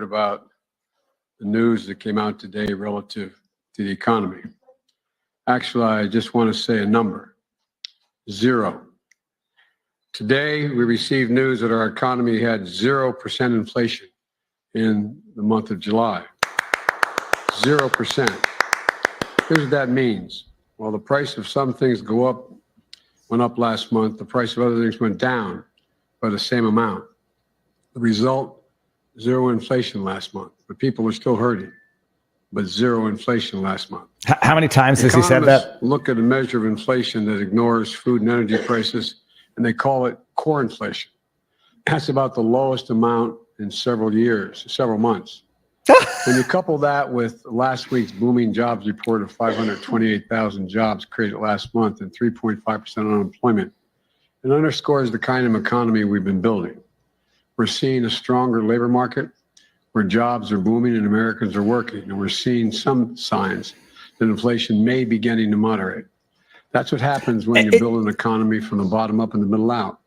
about the news that came out today relative to the economy. Actually, I just want to say a number: 0. Today, we received news that our economy had 0% inflation in the month of July. 0%. Here's what that means. While the price of some things went up last month, the price of other things went down by the same amount. The result, 0 inflation last month. But people are still hurting, but 0 inflation last month. How many times has he said that? Look at a measure of inflation that ignores food and energy prices, and they call it core inflation. That's about the lowest amount in several months. When you couple that with last week's booming jobs report of 528,000 jobs created last month and 3.5% unemployment, it underscores the kind of economy we've been building. We're seeing a stronger labor market where jobs are booming and Americans are working, and we're seeing some signs that inflation may be beginning to moderate. That's what happens when you build an economy from the bottom up and the middle out.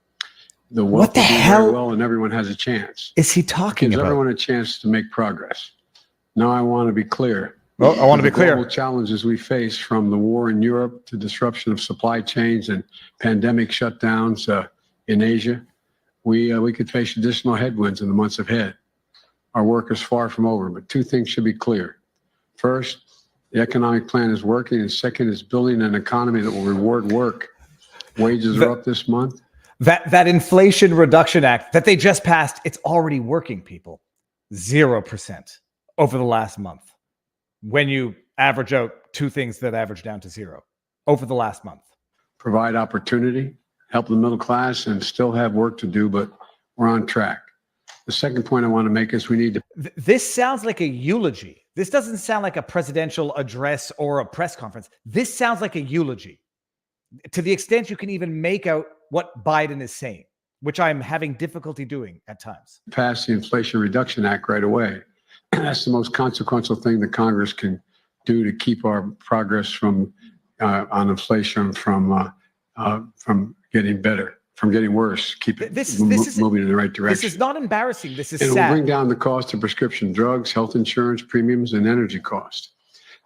The wealthy do very well, and everyone has a chance. Is he talking Gives about? Everyone a chance to make progress. Now I want to be clear. Well, I want to be clear. The global challenges we face, from the war in Europe to disruption of supply chains and pandemic shutdowns in Asia, we could face additional headwinds in the months ahead. Our work is far from over, but 2 things should be clear. First, the economic plan is working, and second is building an economy that will reward work. Wages are up this month. That Inflation Reduction Act that they just passed, it's already working, people. 0% over the last month. When you average out 2 things that average down to 0 over the last month. Provide opportunity, help the middle class, and still have work to do, but we're on track. The second point I want to make is we need to... This sounds like a eulogy. This doesn't sound like a presidential address or a press conference. This sounds like a eulogy, to the extent you can even make out what Biden is saying, which I'm having difficulty doing at times. Pass the Inflation Reduction Act right away. That's the most consequential thing that Congress can do to keep our progress on inflation from getting better, from getting worse. Keep it moving in the right direction. This is not embarrassing. This is sad. It will bring down the cost of prescription drugs, health insurance premiums, and energy costs.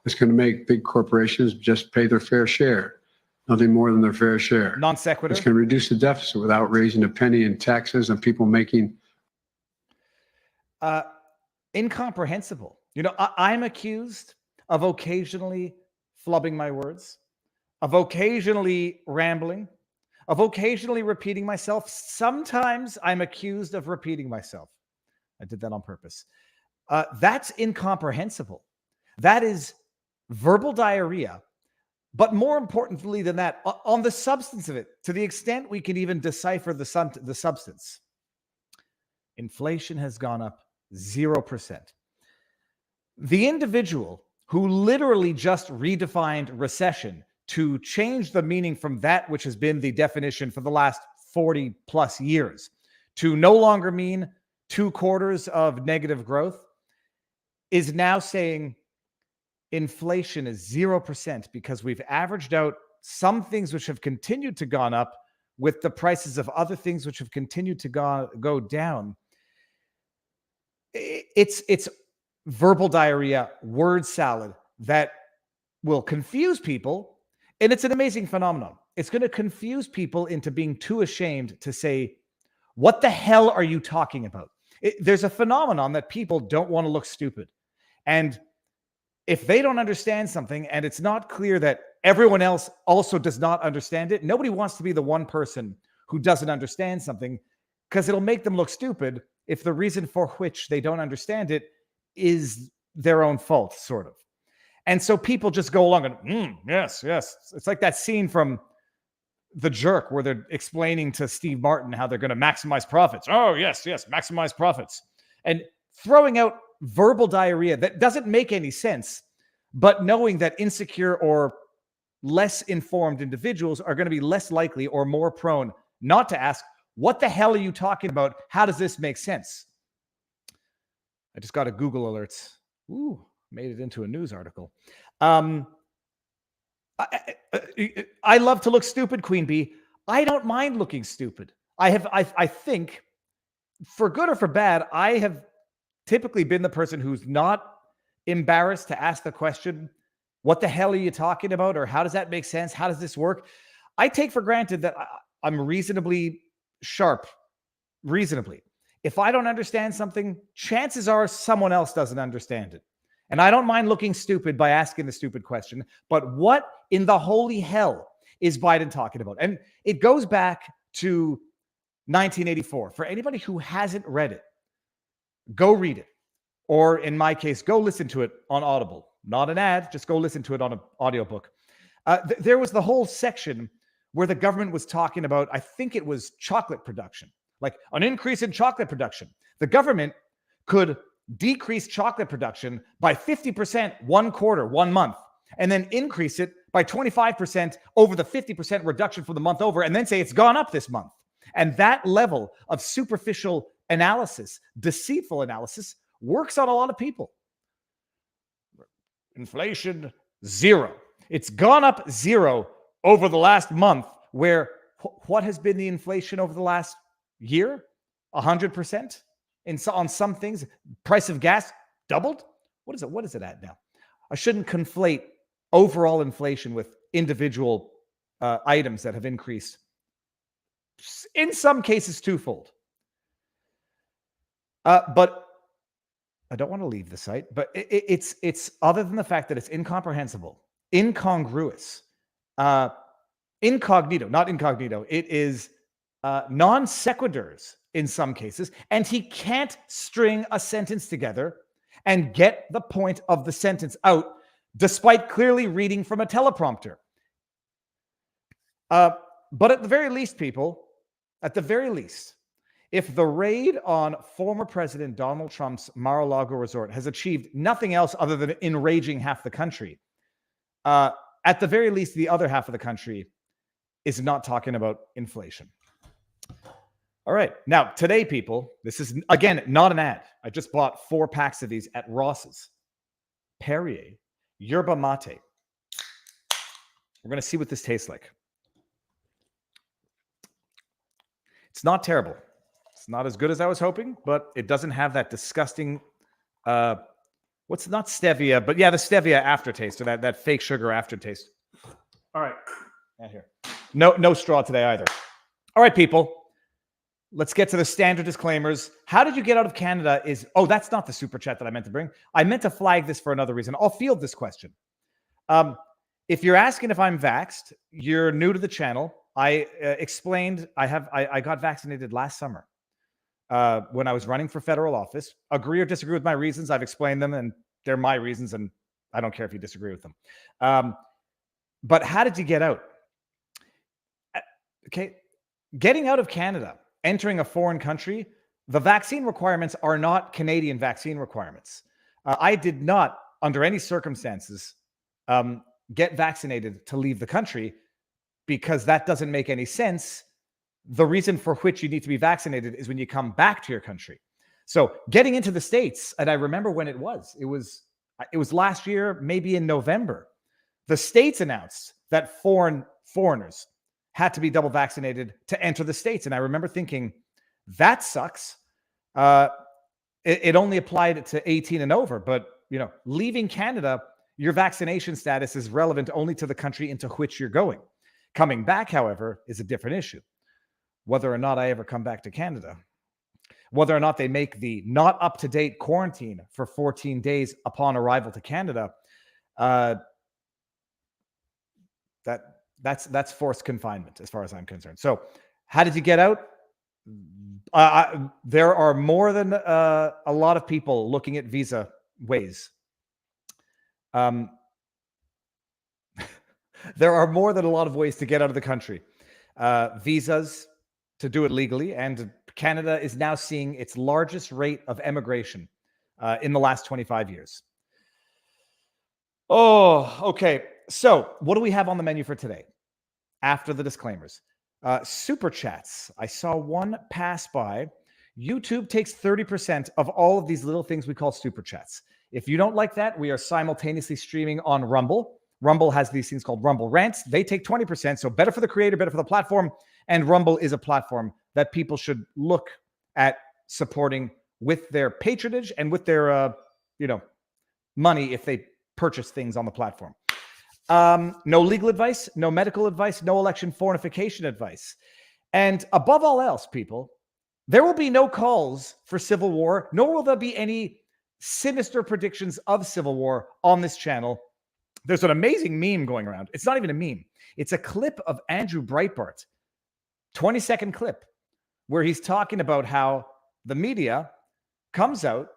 It's going to make big corporations just pay their fair share. Nothing more than their fair share. Non sequitur. It's going to reduce the deficit without raising a penny in taxes on people making... incomprehensible. You know, I'm accused of occasionally flubbing my words, of occasionally rambling, of occasionally repeating myself. Sometimes I'm accused of repeating myself. I did that on purpose. That's incomprehensible. That is verbal diarrhea. But more importantly than that, on the substance of it, to the extent we can even decipher the substance, inflation has gone up 0%. The individual who literally just redefined recession to change the meaning from that which has been the definition for the last 40 plus years to no longer mean 2 quarters of negative growth is now saying inflation is 0% because we've averaged out some things which have continued to gone up with the prices of other things which have continued to go down. It's verbal diarrhea, word salad that will confuse people. And it's an amazing phenomenon. It's going to confuse people into being too ashamed to say, what the hell are you talking about? There's a phenomenon that people don't want to look stupid. And if they don't understand something and it's not clear that everyone else also does not understand it, nobody wants to be the one person who doesn't understand something, because it'll make them look stupid if the reason for which they don't understand it is their own fault, sort of. And so people just go along and, yes. It's like that scene from The Jerk where they're explaining to Steve Martin how they're going to maximize profits. Oh, yes, maximize profits. And throwing out verbal diarrhea that doesn't make any sense, but knowing that insecure or less informed individuals are going to be less likely or more prone not to ask, what the hell are you talking about? How does this make sense? I just got a Google alerts. Ooh, made it into a news article. I love to look stupid, Queen Bee. I don't mind looking stupid. I think, for good or for bad, I have typically been the person who's not embarrassed to ask the question, what the hell are you talking about? Or how does that make sense? How does this work? I take for granted that I'm reasonably sharp, reasonably. If I don't understand something, chances are someone else doesn't understand it. And I don't mind looking stupid by asking the stupid question, but what in the holy hell is Biden talking about? And it goes back to 1984. For anybody who hasn't read it, go read it. Or in my case, go listen to it on Audible. Not an ad, just go listen to it on an audiobook. There was the whole section where the government was talking about, I think it was chocolate production, like an increase in chocolate production. The government could decrease chocolate production by 50% 1 quarter, 1 month, and then increase it by 25% over the 50% reduction for the month over, and then say it's gone up this month. And that level of superficial analysis, deceitful analysis, works on a lot of people. Inflation, 0. It's gone up 0 over the last month, where what has been the inflation over the last year? 100%? On some things, price of gas doubled. What is it at now? I shouldn't conflate overall inflation with individual items that have increased, in some cases twofold. But I don't want to leave the site. But it's other than the fact that it's incomprehensible, incongruous, incognito, not incognito. It is non sequiturs in some cases, and he can't string a sentence together and get the point of the sentence out, despite clearly reading from a teleprompter. But at the very least, people, at the very least, if the raid on former President Donald Trump's Mar-a-Lago resort has achieved nothing else other than enraging half the country, at the very least, the other half of the country is not talking about inflation. All right. Now, today, people, this is, again, not an ad. I just bought 4 packs of these at Ross's. Perrier Yerba Mate. We're going to see what this tastes like. It's not terrible. It's not as good as I was hoping, but it doesn't have that disgusting, what's not stevia, but yeah, the stevia aftertaste, or that fake sugar aftertaste. All right. Not here. No straw today either. All right, people. Let's get to the standard disclaimers. How did you get out of Canada that's not the super chat that I meant to bring. I meant to flag this for another reason. I'll field this question. If you're asking if I'm vaxxed, you're new to the channel. I explained I got vaccinated last summer when I was running for federal office. Agree or disagree with my reasons, I've explained them, and they're my reasons, and I don't care if you disagree with them. But how did you get out? Okay, getting out of Canada, entering a foreign country, the vaccine requirements are not Canadian vaccine requirements. I did not, under any circumstances, get vaccinated to leave the country, because that doesn't make any sense. The reason for which you need to be vaccinated is when you come back to your country. So getting into the States, and I remember when it was last year, maybe in November, the States announced that foreigners had to be double vaccinated to enter the States. And I remember thinking, that sucks. It only applied to 18 and over, but leaving Canada, your vaccination status is relevant only to the country into which you're going. Coming back, however, is a different issue. Whether or not I ever come back to Canada, whether or not they make the not up-to-date quarantine for 14 days upon arrival to Canada, that's forced confinement as far as I'm concerned. So how did you get out? There are more than a lot of people looking at visa ways. There are more than a lot of ways to get out of the country. Visas to do it legally, and Canada is now seeing its largest rate of emigration in the last 25 years. Oh, okay. So what do we have on the menu for today? After the disclaimers, super chats. I saw one pass by. YouTube takes 30% of all of these little things we call super chats. If you don't like that, we are simultaneously streaming on Rumble. Rumble has these things called Rumble Rants. They take 20%. So better for the creator, better for the platform. And Rumble is a platform that people should look at supporting with their patronage and with their, money if they purchase things on the platform. No legal advice, no medical advice, no election fortification advice. And above all else, people, there will be no calls for civil war, nor will there be any sinister predictions of civil war on this channel. There's an amazing meme going around. It's not even a meme. It's a clip of Andrew Breitbart, 20-second clip, where he's talking about how the media comes out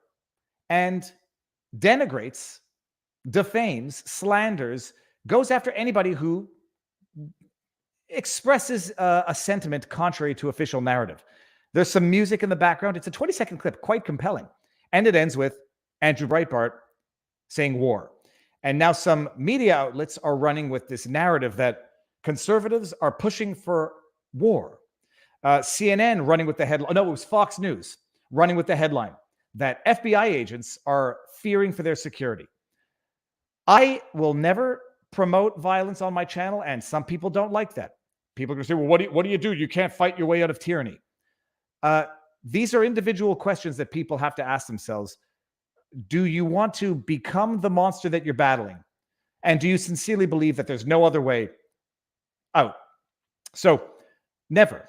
and denigrates, defames, slanders, goes after anybody who expresses a sentiment contrary to official narrative. There's some music in the background. It's a 20-second clip, quite compelling. And it ends with Andrew Breitbart saying war. And now some media outlets are running with this narrative that conservatives are pushing for war. CNN running with the headline. No, it was Fox News running with the headline that FBI agents are fearing for their security. I will never promote violence on my channel, and some people don't like that. People are going to say, well, what do you do? You can't fight your way out of tyranny. These are individual questions that people have to ask themselves. Do you want to become the monster that you're battling? And do you sincerely believe that there's no other way out? So, never.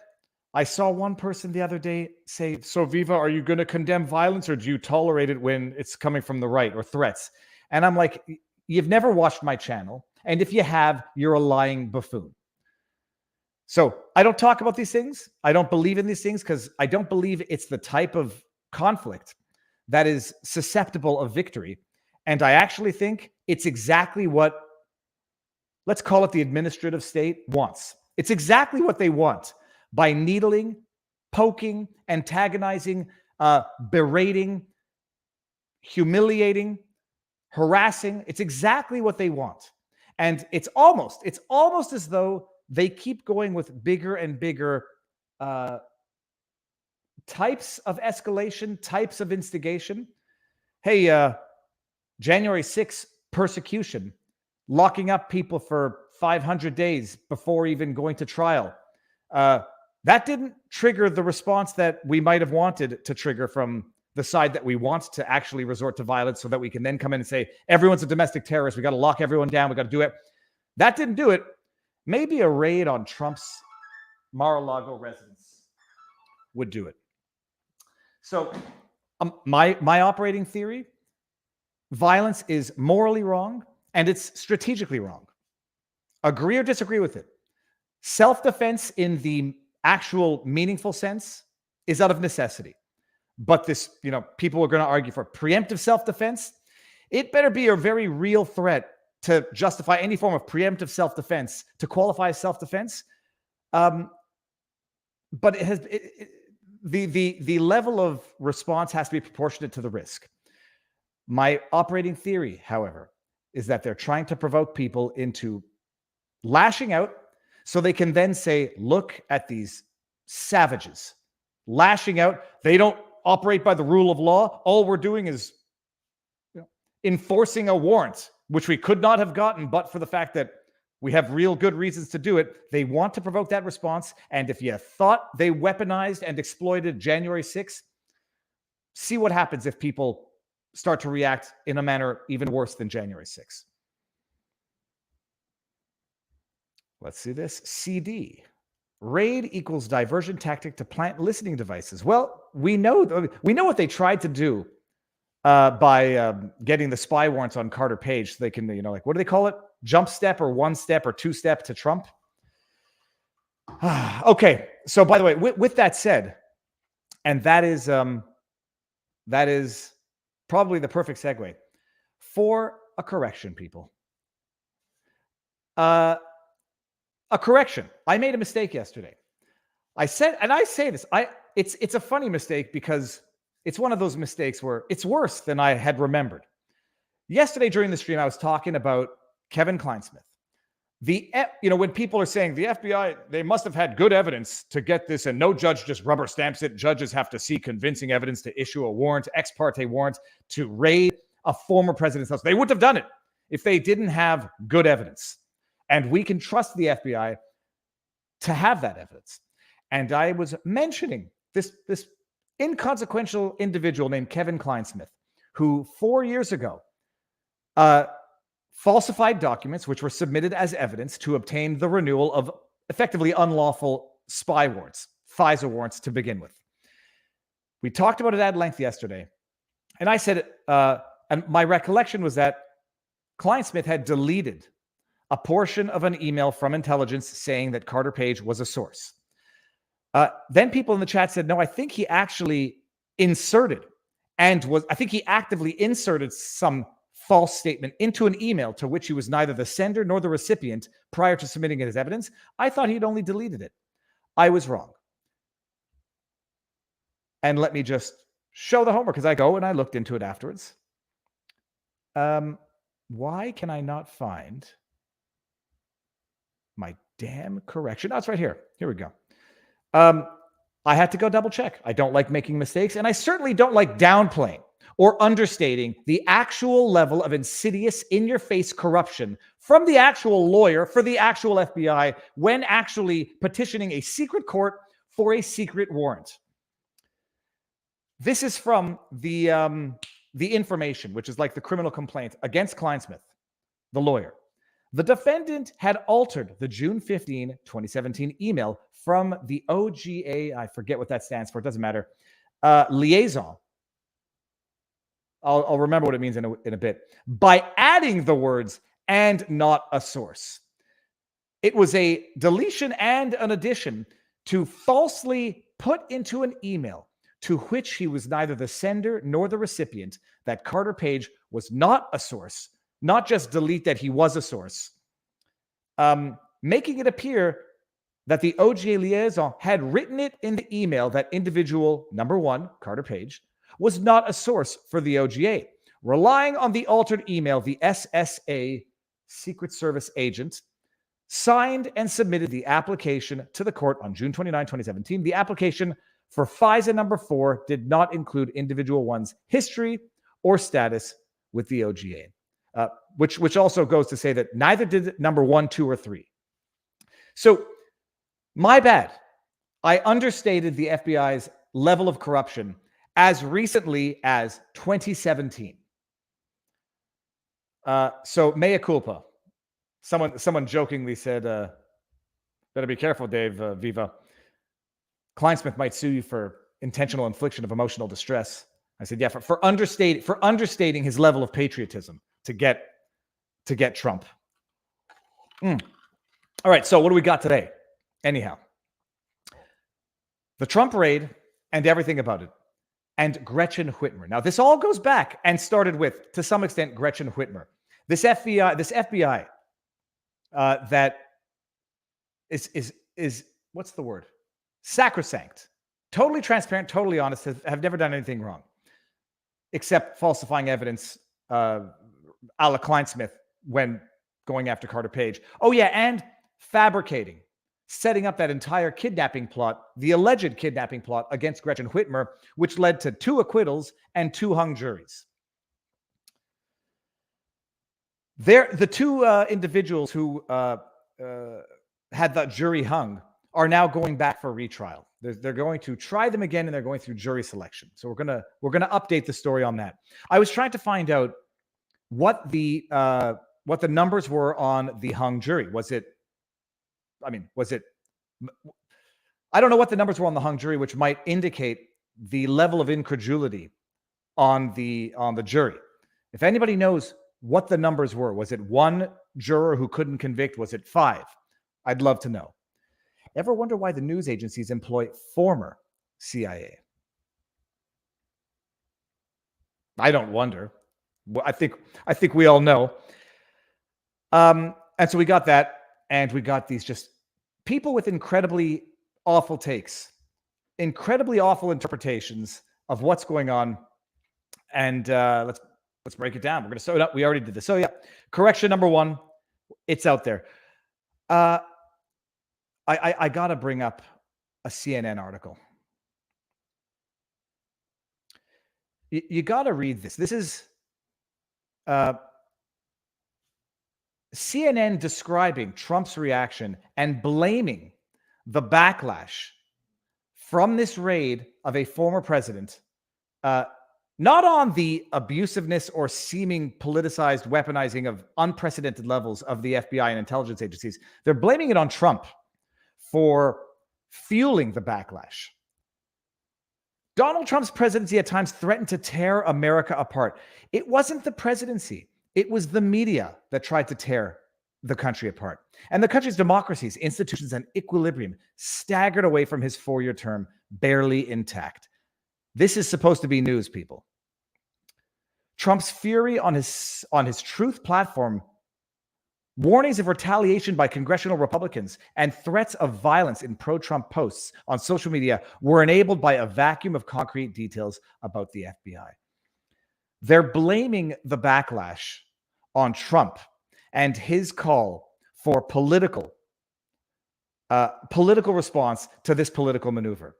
I saw one person the other day say, so Viva, are you going to condemn violence, or do you tolerate it when it's coming from the right, or threats? And I'm like, you've never watched my channel. And if you have, you're a lying buffoon. So I don't talk about these things. I don't believe in these things because I don't believe it's the type of conflict that is susceptible of victory. And I actually think it's exactly what, let's call it the administrative state, wants. It's exactly what they want by needling, poking, antagonizing, berating, humiliating, harassing. It's exactly what they want. And it's almost as though they keep going with bigger and bigger types of escalation, types of instigation. Hey, January 6th persecution, locking up people for 500 days before even going to trial. That didn't trigger the response that we might have wanted to trigger from the side that we want to actually resort to violence so that we can then come in and say, everyone's a domestic terrorist. We got to lock everyone down. We got to do it. That didn't do it. Maybe a raid on Trump's Mar-a-Lago residence would do it. So my operating theory, violence is morally wrong and it's strategically wrong. Agree or disagree with it. Self-defense in the actual meaningful sense is out of necessity. But this, people are going to argue for preemptive self-defense. It better be a very real threat to justify any form of preemptive self-defense, to qualify as self-defense. But it has the level of response has to be proportionate to the risk. My operating theory, however, is that they're trying to provoke people into lashing out so they can then say, look at these savages lashing out. They don't operate by the rule of law. All we're doing is enforcing a warrant, which we could not have gotten but for the fact that we have real good reasons to do it. They want to provoke that response. And if you thought they weaponized and exploited January 6th, see what happens if people start to react in a manner even worse than January 6th. Let's see this. CD. Raid equals diversion tactic to plant listening devices. Well, we know what they tried to do by getting the spy warrants on Carter Page, so they can, what do they call it? Jump step or one step or two step to Trump. Okay. So by the way, with that said, and that is probably the perfect segue for a correction, people. A correction. I made a mistake yesterday. I say this, it's a funny mistake because it's one of those mistakes where it's worse than I had remembered. Yesterday during the stream, I was talking about Kevin Kleinsmith. When people are saying the FBI, they must have had good evidence to get this and no judge just rubber stamps it. Judges have to see convincing evidence to issue a warrant, ex parte warrant to raid a former president's house. They wouldn't have done it if they didn't have good evidence. And we can trust the FBI to have that evidence. And I was mentioning this inconsequential individual named Kevin Kleinsmith, who 4 years ago falsified documents which were submitted as evidence to obtain the renewal of effectively unlawful spy warrants, FISA warrants to begin with. We talked about it at length yesterday. And I said, and my recollection was that Kleinsmith had deleted a portion of an email from intelligence saying that Carter Page was a source. Then people in the chat said, no, I think he actually inserted I think he actively inserted some false statement into an email to which he was neither the sender nor the recipient prior to submitting it as evidence. I thought he'd only deleted it. I was wrong. And let me just show the homework, because I go and I looked into it afterwards. Why can I not find my damn correction? Oh, it's right here. Here we go. I had to go double check. I don't like making mistakes, and I certainly don't like downplaying or understating the actual level of insidious, in-your-face corruption from the actual lawyer for the actual FBI when actually petitioning a secret court for a secret warrant. This is from the information, which is like the criminal complaint against Kleinsmith, the lawyer. The defendant had altered the June 15, 2017 email from the OGA, I forget what that stands for, it doesn't matter, liaison. I'll remember what it means in a bit, by adding the words "and not a source." It was a deletion and an addition to falsely put into an email to which he was neither the sender nor the recipient that Carter Page was not a source, not just delete that he was a source, making it appear that the OGA liaison had written it in the email that individual number one, Carter Page, was not a source for the OGA. Relying on the altered email, the SSA, Secret Service agent, signed and submitted the application to the court on June 29, 2017. The application for FISA number 4 did not include individual one's history or status with the OGA, which also goes to say that neither did number 1, 2, or 3. So, my bad. I understated the FBI's level of corruption as recently as 2017. So, mea culpa. Someone jokingly said, better be careful, Dave, Viva. Kleinsmith might sue you for intentional infliction of emotional distress. I said, yeah, for understating his level of patriotism to get Trump. All right, so what do we got today? Anyhow, the Trump raid and everything about it, and Gretchen Whitmer. Now, this all goes back and started with, to some extent, Gretchen Whitmer. This FBI that is what's the word? Sacrosanct, totally transparent, totally honest, have never done anything wrong, except falsifying evidence a la Kleinsmith when going after Carter Page. Oh yeah, and fabricating, setting up that entire kidnapping plot, the alleged kidnapping plot against Gretchen Whitmer, which led to 2 acquittals and 2 hung juries. The 2 individuals who had the jury hung are now going back for retrial. They're going to try them again, and they're going through jury selection. So we're gonna update the story on that. I was trying to find out what the numbers were on the hung jury. I don't know what the numbers were on the hung jury, which might indicate the level of incredulity on the jury. If anybody knows what the numbers were, was it 1 juror who couldn't convict? Was it 5? I'd love to know. Ever wonder why the news agencies employ former CIA? I don't wonder. I think we all know. And so we got that, and we got these just people with incredibly awful takes, incredibly awful interpretations of what's going on. And let's break it down. We're going to sew it up. We already did this. So yeah, correction number 1, it's out there. I got to bring up a CNN article. You got to read this. This is CNN describing Trump's reaction and blaming the backlash from this raid of a former president, not on the abusiveness or seeming politicized weaponizing of unprecedented levels of the FBI and intelligence agencies. They're blaming it on Trump for fueling the backlash. Donald Trump's presidency at times threatened to tear America apart. It wasn't the presidency. It was the media that tried to tear the country apart. And the country's democracies, institutions, and equilibrium staggered away from his 4-year term, barely intact. This is supposed to be news, people. Trump's fury on his truth platform, warnings of retaliation by congressional Republicans, and threats of violence in pro-Trump posts on social media were enabled by a vacuum of concrete details about the FBI. They're blaming the backlash on Trump and his call for political response to this political maneuver.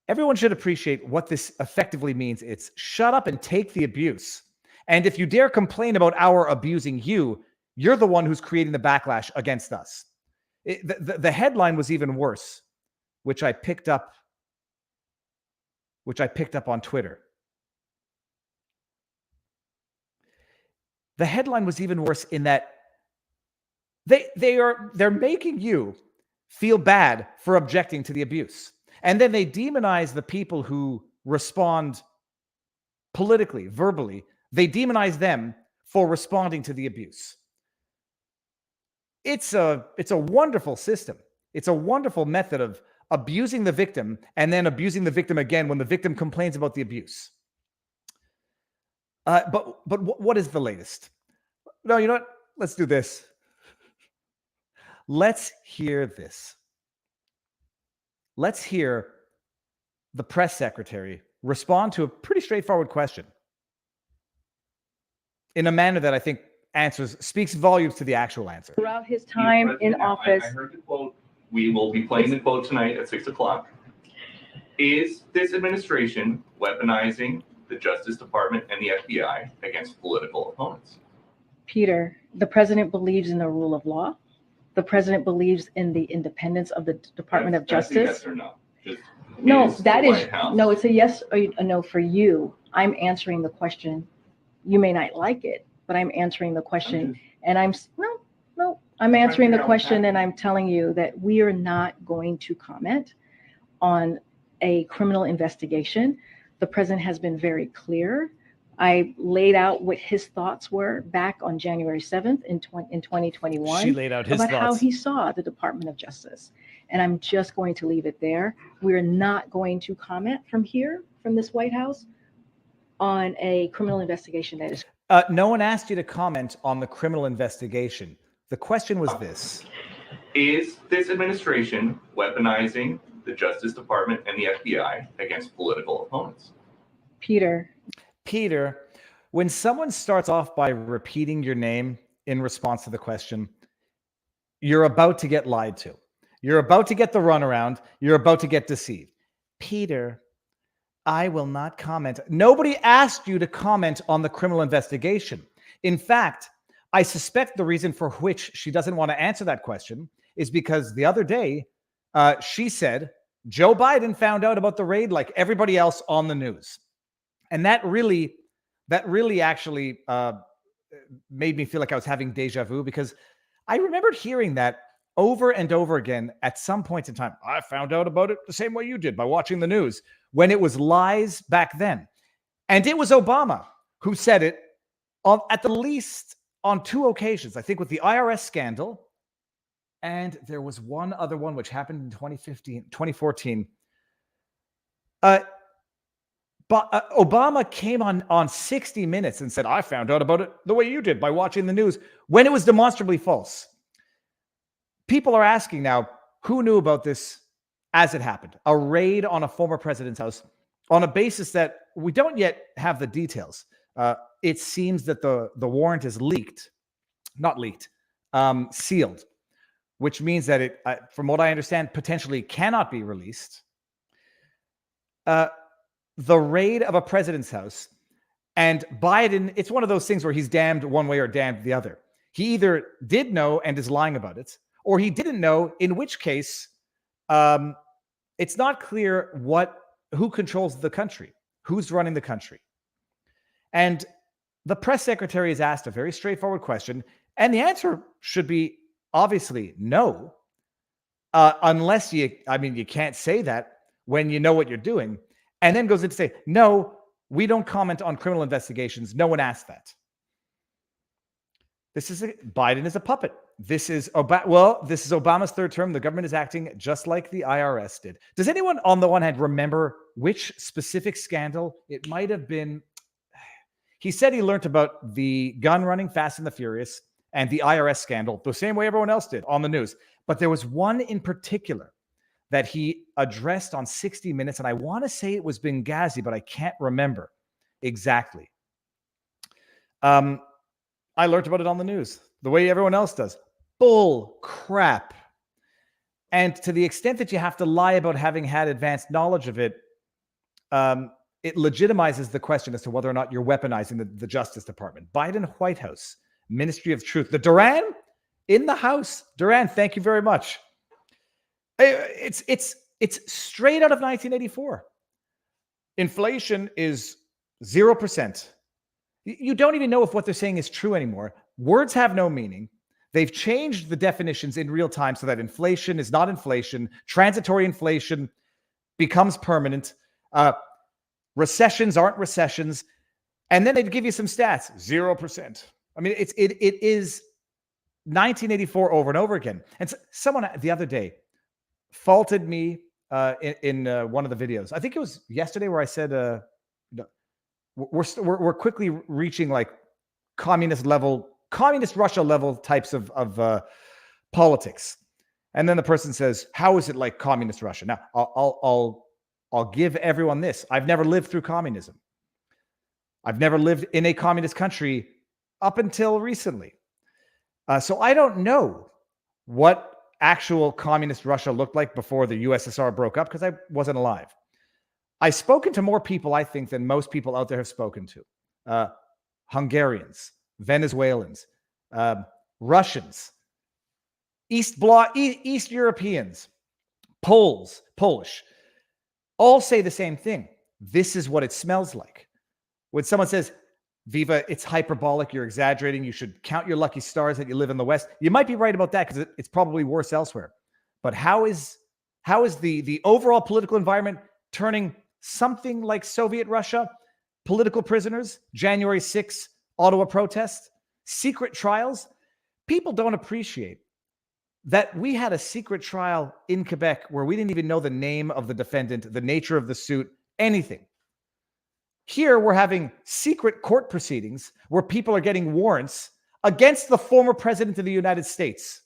Everyone should appreciate what this effectively means. It's shut up and take the abuse. And if you dare complain about our abusing you, you're the one who's creating the backlash against us. The headline was even worse, which I picked up on Twitter. The headline was even worse in that they're making you feel bad for objecting to the abuse. And then they demonize the people who respond politically, verbally. They demonize them for responding to the abuse. It's a wonderful system. It's a wonderful method of abusing the victim and then abusing the victim again when the victim complains about the abuse. But what is the latest? No, you know what? Let's do this. Let's hear this. Let's hear the press secretary respond to a pretty straightforward question in a manner that I think speaks volumes to the actual answer. Throughout his time in office. I heard the quote. We will be playing the quote tonight at 6 o'clock. Is this administration weaponizing the Justice Department and the FBI against political opponents? Peter, the president believes in the rule of law. The president believes in the independence of the Department of Justice. Yes or no? No, that is no. It's a yes or a no for you. I'm answering the question. You may not like it, but I'm answering the question, and I'm answering the question, and I'm telling you that we are not going to comment on a criminal investigation. The president has been very clear. I laid out what his thoughts were back on January 7th in 2021. She laid out his about thoughts. How he saw the Department of Justice. And I'm just going to leave it there. We're not going to comment from here, from this White House, on a criminal investigation that is. No one asked you to comment on the criminal investigation. The question was this. Is this administration weaponizing the Justice Department and the FBI against political opponents? Peter, when someone starts off by repeating your name in response to the question, you're about to get lied to. You're about to get the runaround. You're about to get deceived. Peter, I will not comment. Nobody asked you to comment on the criminal investigation. In fact, I suspect the reason for which she doesn't want to answer that question is because the other day she said Joe Biden found out about the raid like everybody else on the news. And that really actually made me feel like I was having deja vu, because I remembered hearing that over and over again at some points in time. I found out about it the same way you did, by watching the news, when it was lies back then. And it was Obama who said it at the least on 2 occasions, I think with the IRS scandal. And there was one other one which happened in 2014. But Obama came on 60 Minutes and said, I found out about it the way you did, by watching the news, when it was demonstrably false. People are asking now, who knew about this as it happened? A raid on a former president's house on a basis that we don't yet have the details. It seems that the warrant is sealed, which means that it, from what I understand, potentially cannot be released. The raid of a president's house, and Biden, it's one of those things where he's damned one way or damned the other. He either did know and is lying about it, or he didn't know, in which case it's not clear who controls the country, who's running the country. And the press secretary is asked a very straightforward question, and the answer should be obviously no, unless you can't say that when you know what you're doing, and then goes in to say, no, we don't comment on criminal investigations. No one asked that. Biden is a puppet. This is Obama's third term. The government is acting just like the IRS did. Does anyone, on the one hand, remember which specific scandal it might have been? He said he learned about the gun running Fast and the Furious and the IRS scandal the same way everyone else did on the news. But there was one in particular that he addressed on 60 Minutes, and I want to say it was Benghazi, but I can't remember exactly. I learned about it on the news, the way everyone else does. Bull crap. And to the extent that you have to lie about having had advanced knowledge of it, it legitimizes the question as to whether or not you're weaponizing the Justice Department. Biden White House, Ministry of Truth. The Duran in the House. Duran, thank you very much. It's straight out of 1984. Inflation is 0%. You don't even know if what they're saying is true anymore. Words have no meaning. They've changed the definitions in real time so that inflation is not inflation. Transitory inflation becomes permanent. Recessions aren't recessions. And then they'd give you some stats. 0%. I mean, it is 1984 over and over again. And someone the other day faulted me in one of the videos. I think it was yesterday where I said, we're quickly reaching like communist Russia level types of politics. And then the person says, how is it like communist Russia? Now, I'll give everyone this. I've never lived through communism. I've never lived in a communist country up until recently. So I don't know what actual communist Russia looked like before the USSR broke up because I wasn't alive. I've spoken to more people, I think, than most people out there have spoken to. Hungarians, Venezuelans, Russians, East Europeans, Polish, all say the same thing. This is what it smells like. When someone says, Viva, it's hyperbolic, you're exaggerating, you should count your lucky stars that you live in the West. You might be right about that because it's probably worse elsewhere. But how is the overall political environment turning something like Soviet Russia? Political prisoners, January 6th, Ottawa protests, secret trials. People don't appreciate that we had a secret trial in Quebec where we didn't even know the name of the defendant, the nature of the suit, anything. Here, we're having secret court proceedings where people are getting warrants against the former president of the United States.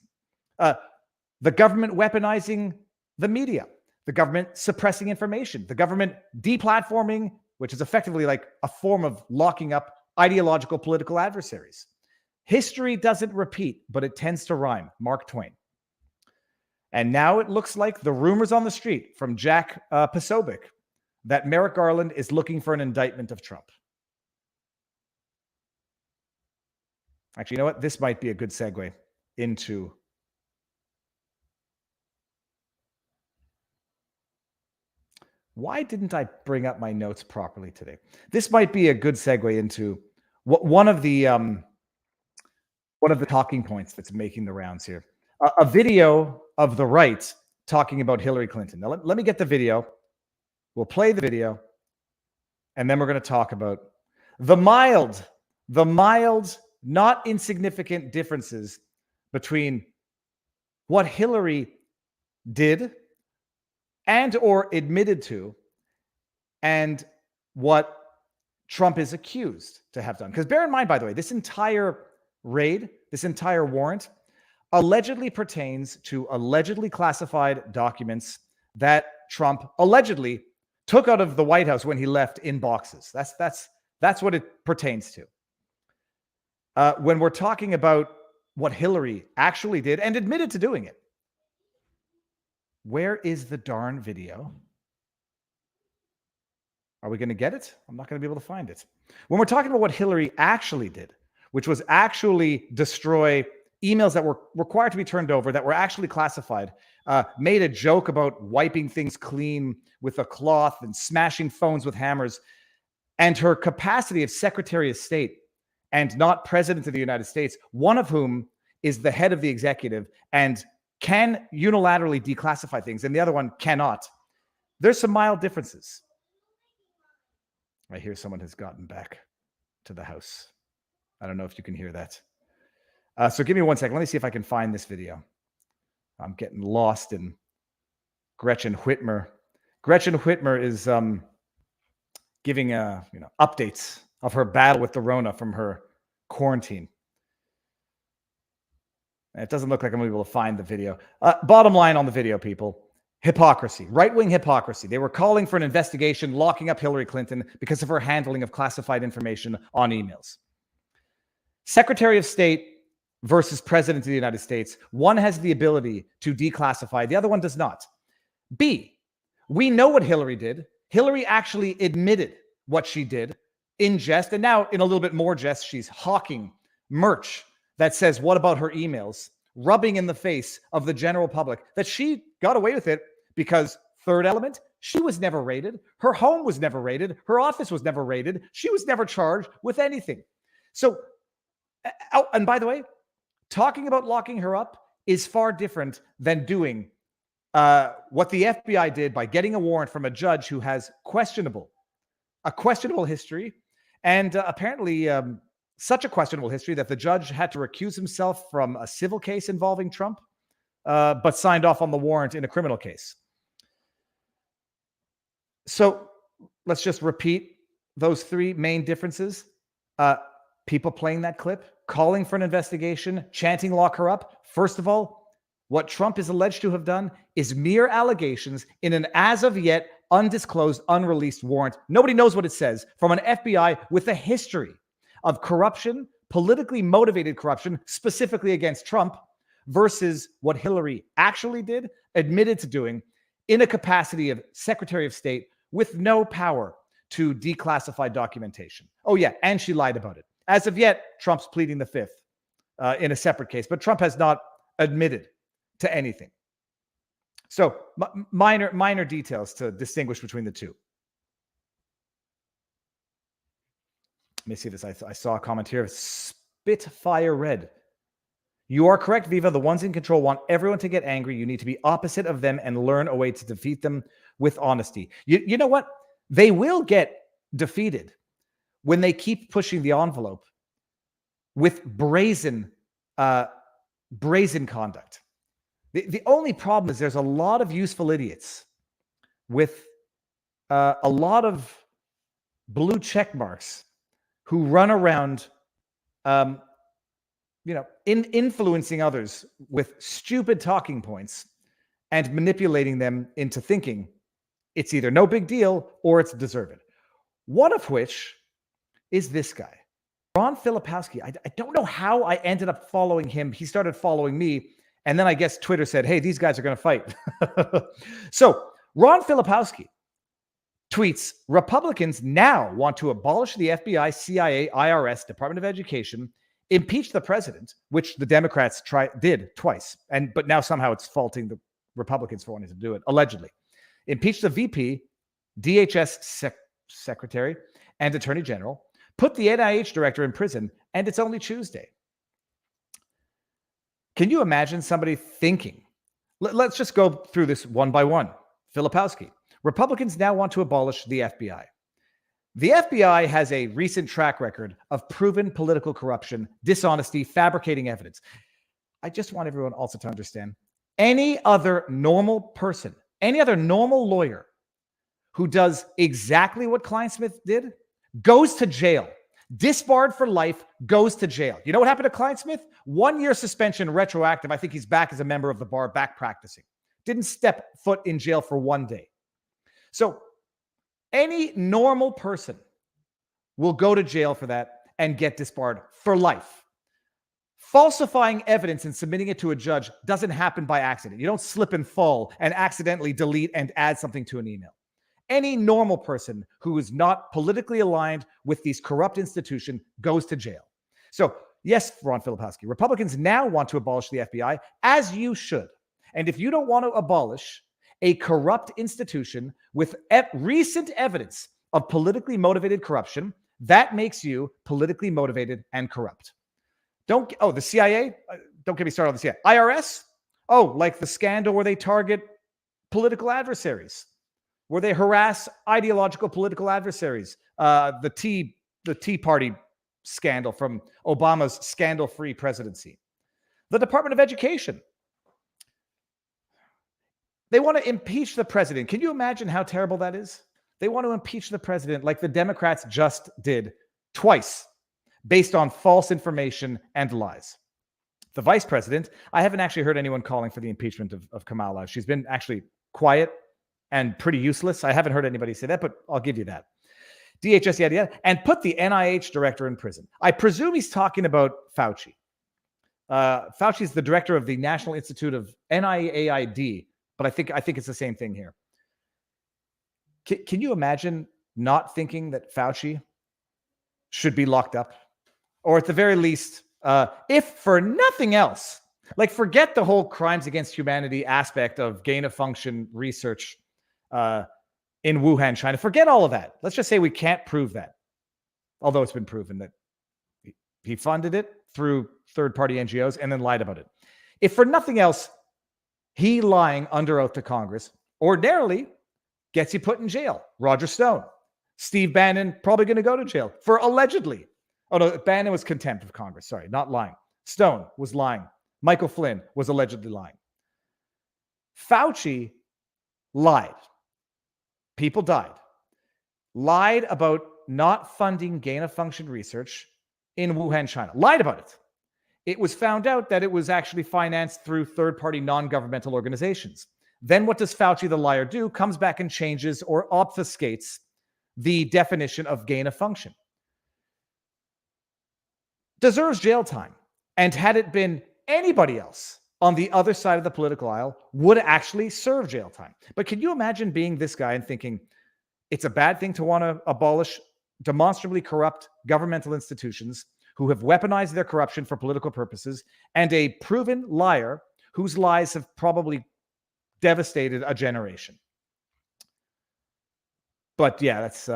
The government weaponizing the media, the government suppressing information, the government deplatforming, which is effectively like a form of locking up ideological political adversaries. History doesn't repeat, but it tends to rhyme. Mark Twain. And now it looks like the rumors on the street from Jack Posobiec that Merrick Garland is looking for an indictment of Trump. Actually, you know what? This might be a good segue into why didn't I bring up my notes properly today? This might be a good segue into one of the talking points that's making the rounds here. A video of the right talking about Hillary Clinton. Now, let me get the video. We'll play the video, and then we're going to talk about the mild, not insignificant differences between what Hillary did and or admitted to and what Trump is accused to have done. Because bear in mind, by the way, this entire raid, this entire warrant allegedly pertains to allegedly classified documents that Trump allegedly took out of the White House when he left in boxes. That's what it pertains to. When we're talking about what Hillary actually did and admitted to doing it, where is the darn video? Are we going to get it? I'm not going to be able to find it. When we're talking about what Hillary actually did, which was actually destroy emails that were required to be turned over, that were actually classified, made a joke about wiping things clean with a cloth and smashing phones with hammers. And her capacity of Secretary of State and not President of the United States, one of whom is the head of the executive and can unilaterally declassify things, and the other one cannot. There's some mild differences. I hear someone has gotten back to the house. I don't know if you can hear that. So give me 1 second. Let me see if I can find this video. I'm getting lost in Gretchen Whitmer. Gretchen Whitmer is giving updates of her battle with the Rona from her quarantine. It doesn't look like I'm going to be able to find the video. Bottom line on the video, people. Hypocrisy, right-wing hypocrisy. They were calling for an investigation, locking up Hillary Clinton because of her handling of classified information on emails. Secretary of State versus President of the United States. One has the ability to declassify. The other one does not. B, we know what Hillary did. Hillary actually admitted what she did in jest. And now in a little bit more jest, she's hawking merch that says, what about her emails? Rubbing in the face of the general public that she got away with it because, third element, she was never raided. Her home was never raided. Her office was never raided. She was never charged with anything. So, oh, and by the way, talking about locking her up is far different than doing what the FBI did by getting a warrant from a judge who has a questionable history, and apparently such a questionable history that the judge had to recuse himself from a civil case involving Trump, but signed off on the warrant in a criminal case. So let's just repeat those three main differences. People playing that clip, calling for an investigation, chanting lock her up. First of all, what Trump is alleged to have done is mere allegations in an as of yet undisclosed, unreleased warrant. Nobody knows what it says, from an FBI with a history of corruption, politically motivated corruption, specifically against Trump, versus what Hillary actually did, admitted to doing, in a capacity of Secretary of State with no power to declassify documentation. Oh yeah, and she lied about it. As of yet, Trump's pleading the fifth in a separate case, but Trump has not admitted to anything. So minor details to distinguish between the two. Let me see this. I saw a comment here. Spitfire Red. You are correct, Viva. The ones in control want everyone to get angry. You need to be opposite of them and learn a way to defeat them with honesty. You know what? They will get defeated when they keep pushing the envelope with brazen conduct. The only problem is there's a lot of useful idiots with a lot of blue check marks who run around, influencing others with stupid talking points and manipulating them into thinking it's either no big deal or it's deserved. One of which is this guy, Ron Filipowski. I don't know how I ended up following him. He started following me, and then I guess Twitter said, hey, these guys are going to fight. So Ron Filipowski tweets, Republicans now want to abolish the FBI, CIA, IRS, Department of Education, impeach the president, which the Democrats did twice, but now somehow it's faulting the Republicans for wanting to do it, allegedly. Impeach the VP, DHS secretary, and attorney general, put the NIH director in prison, and it's only Tuesday. Can you imagine somebody thinking? Let's just go through this one by one. Filipowski. Republicans now want to abolish the FBI. The FBI has a recent track record of proven political corruption, dishonesty, fabricating evidence. I just want everyone also to understand, any other normal person, any other normal lawyer who does exactly what Kleinsmith did goes to jail. Disbarred for life, goes to jail. You know what happened to Kleinsmith? 1 year suspension, retroactive. I think he's back as a member of the bar, back practicing. Didn't step foot in jail for 1 day. So any normal person will go to jail for that and get disbarred for life. Falsifying evidence and submitting it to a judge doesn't happen by accident. You don't slip and fall and accidentally delete and add something to an email. Any normal person who is not politically aligned with these corrupt institutions goes to jail. So, yes, Ron Filipowski, Republicans now want to abolish the FBI, as you should. And if you don't want to abolish a corrupt institution with recent evidence of politically motivated corruption, that makes you politically motivated and corrupt. The CIA? Don't get me started on the CIA. IRS? Oh, like the scandal where they target political adversaries, where they harass ideological political adversaries. The Tea Party scandal from Obama's scandal-free presidency. The Department of Education. They want to impeach the president. Can you imagine how terrible that is? They want to impeach the president like the Democrats just did twice, based on false information and lies. The vice president, I haven't actually heard anyone calling for the impeachment of Kamala. She's been actually quiet and pretty useless. I haven't heard anybody say that, but I'll give you that. DHS, yada, yada, and put the NIH director in prison. I presume he's talking about Fauci. Fauci's the director of the National Institute of NIAID, but I think it's the same thing here. Can you imagine not thinking that Fauci should be locked up? Or at the very least, if for nothing else, like forget the whole crimes against humanity aspect of gain-of-function research in Wuhan, China. Forget all of that. Let's just say we can't prove that. Although it's been proven that he funded it through third-party NGOs and then lied about it. If for nothing else, he lying under oath to Congress ordinarily gets you put in jail. Roger Stone. Steve Bannon probably going to go to jail for allegedly. Oh, no, Bannon was contempt of Congress. Sorry, not lying. Stone was lying. Michael Flynn was allegedly lying. Fauci lied. People died. Lied about not funding gain-of-function research in Wuhan, China. Lied about it. It was found out that it was actually financed through third-party non-governmental organizations. Then what does Fauci the liar do? Comes back and changes or obfuscates the definition of gain-of-function. Deserves jail time. And had it been anybody else on the other side of the political aisle, would actually serve jail time. But can you imagine being this guy and thinking it's a bad thing to want to abolish demonstrably corrupt governmental institutions who have weaponized their corruption for political purposes, and a proven liar whose lies have probably devastated a generation? But yeah, that's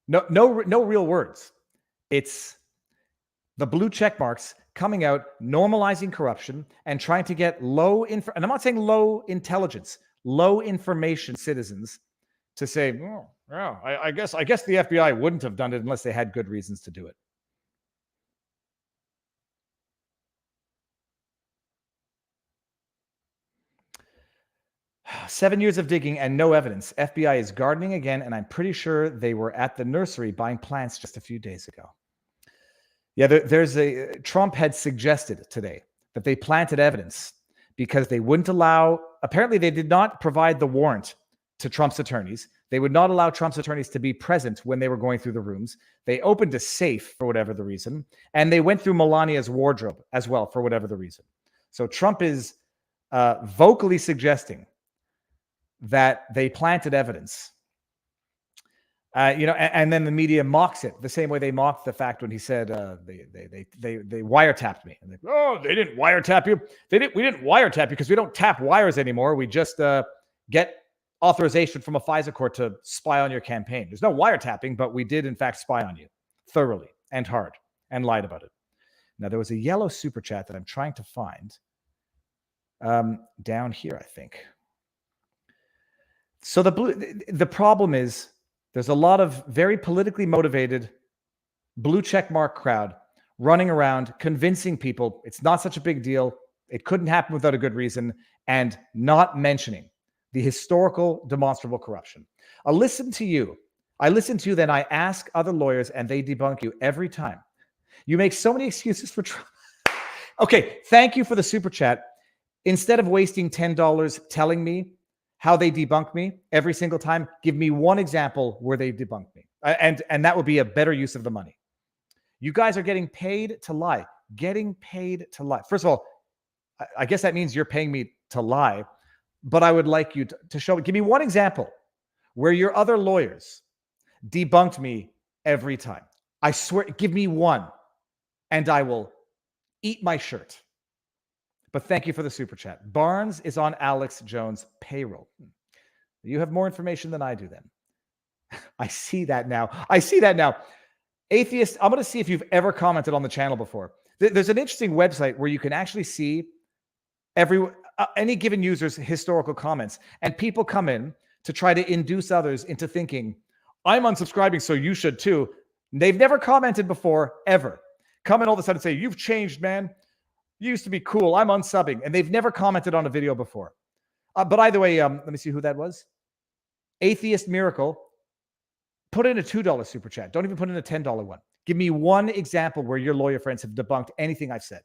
no real words. It's the blue check marks coming out, normalizing corruption and trying to get and I'm not saying low intelligence, low information citizens to say, oh, yeah, I guess the FBI wouldn't have done it unless they had good reasons to do it. "7 years of digging and no evidence. FBI is gardening again, and I'm pretty sure they were at the nursery buying plants just a few days ago." Yeah, Trump had suggested today that they planted evidence because they wouldn't allow, apparently they did not provide the warrant to Trump's attorneys. They would not allow Trump's attorneys to be present when they were going through the rooms. They opened a safe for whatever the reason, and they went through Melania's wardrobe as well for whatever the reason. So Trump is vocally suggesting that they planted evidence. And then the media mocks it the same way they mocked the fact when he said they wiretapped me. And they didn't wiretap you. We didn't wiretap you because we don't tap wires anymore. We just get authorization from a FISA court to spy on your campaign. There's no wiretapping, but we did in fact spy on you thoroughly and hard and lied about it. Now there was a yellow super chat that I'm trying to find down here, I think. So the problem is there's a lot of very politically motivated blue check mark crowd running around convincing people it's not such a big deal, it couldn't happen without a good reason, and not mentioning the historical demonstrable corruption. I listen to you, then I ask other lawyers and they debunk you every time. You make so many excuses for Trump. Okay, thank you for the super chat. Instead of wasting $10 telling me how they debunk me every single time, give me one example where they debunked me. And that would be a better use of the money. You guys are getting paid to lie. Getting paid to lie. First of all, I guess that means you're paying me to lie, but I would like you to show me. Give me one example where your other lawyers debunked me every time. I swear, give me one, and I will eat my shirt. But thank you for the super chat. Barnes is on Alex Jones' payroll. You have more information than I do then. I see that now. Atheist, I'm going to see if you've ever commented on the channel before. There's an interesting website where you can actually see any given user's historical comments, and people come in to try to induce others into thinking, I'm unsubscribing, so you should too. They've never commented before, ever. Come in all of a sudden and say, you've changed, man. You used to be cool. I'm unsubbing. And they've never commented on a video before. But either way, let me see who that was. Atheist Miracle. Put in a $2 super chat. Don't even put in a $10 one. Give me one example where your lawyer friends have debunked anything I've said.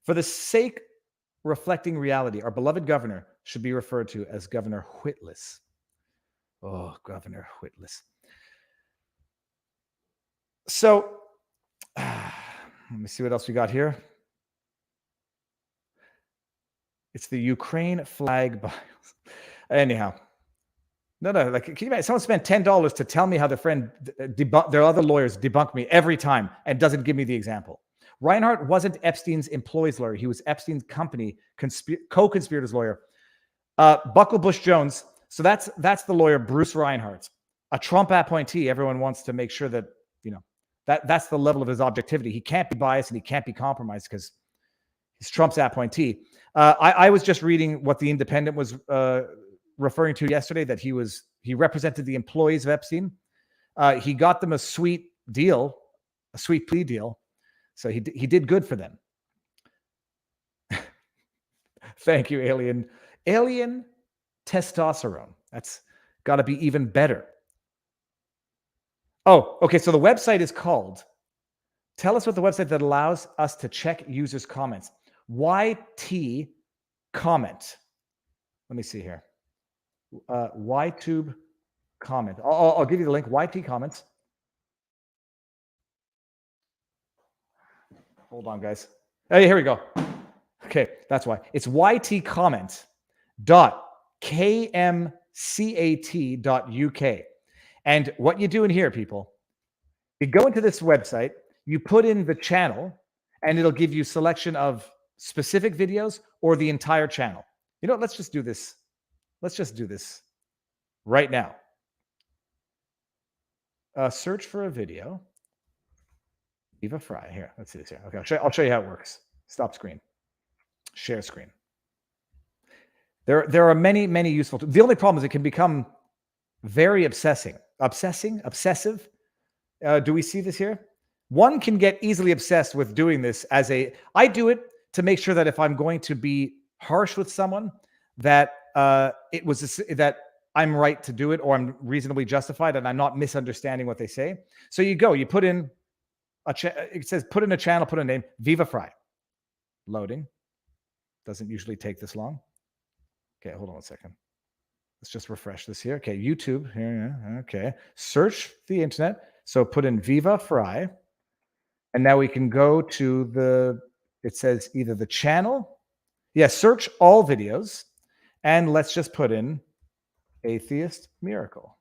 For the sake reflecting reality, our beloved governor should be referred to as Governor Whitless. Oh, Governor Whitless. So, let me see what else we got here. It's the Ukraine flag. Anyhow. No. Like, can you imagine? Someone spent $10 to tell me how their other lawyers debunk me every time and doesn't give me the example. Reinhardt wasn't Epstein's employee's lawyer. He was Epstein's company co-conspirator's lawyer. Buckle Bush Jones. So that's the lawyer, Bruce Reinhardt, a Trump appointee. Everyone wants to make sure that, that's the level of his objectivity. He can't be biased and he can't be compromised because he's Trump's appointee. I was just reading what the Independent was referring to yesterday, that he represented the employees of Epstein. He got them a sweet plea deal. So he did good for them. Thank you, Alien. Alien testosterone. That's got to be even better. Oh, okay. So the website is called, tell us what the website that allows us to check users' comments. YT comment. Let me see here. YTube comment. I'll give you the link. YT comments. Hold on, guys. Hey, here we go. Okay, that's why. It's ytcomment.kmcat.uk. And what you do in here, people, you go into this website, you put in the channel, and it'll give you selection of specific videos or the entire channel. You know what? Let's just do this. Let's just do this right now. Search for a video. Viva Frei. Here, let's see this here. Okay, I'll show you how it works. Stop screen. Share screen. There are many, many useful tools. The only problem is it can become very obsessive. Do we see this here? One can get easily obsessed with doing this I do it to make sure that if I'm going to be harsh with someone, that that I'm right to do it, or I'm reasonably justified and I'm not misunderstanding what they say. So you put in it says put in a channel, put a name, Viva Frei. Loading. Doesn't usually take this long. Okay, hold on a second. Let's just refresh this here. Okay, YouTube. Here, okay. Search the internet. So put in Viva Frei. And now we can go to it says either the channel. Yeah, search all videos. And let's just put in Atheist Miracle.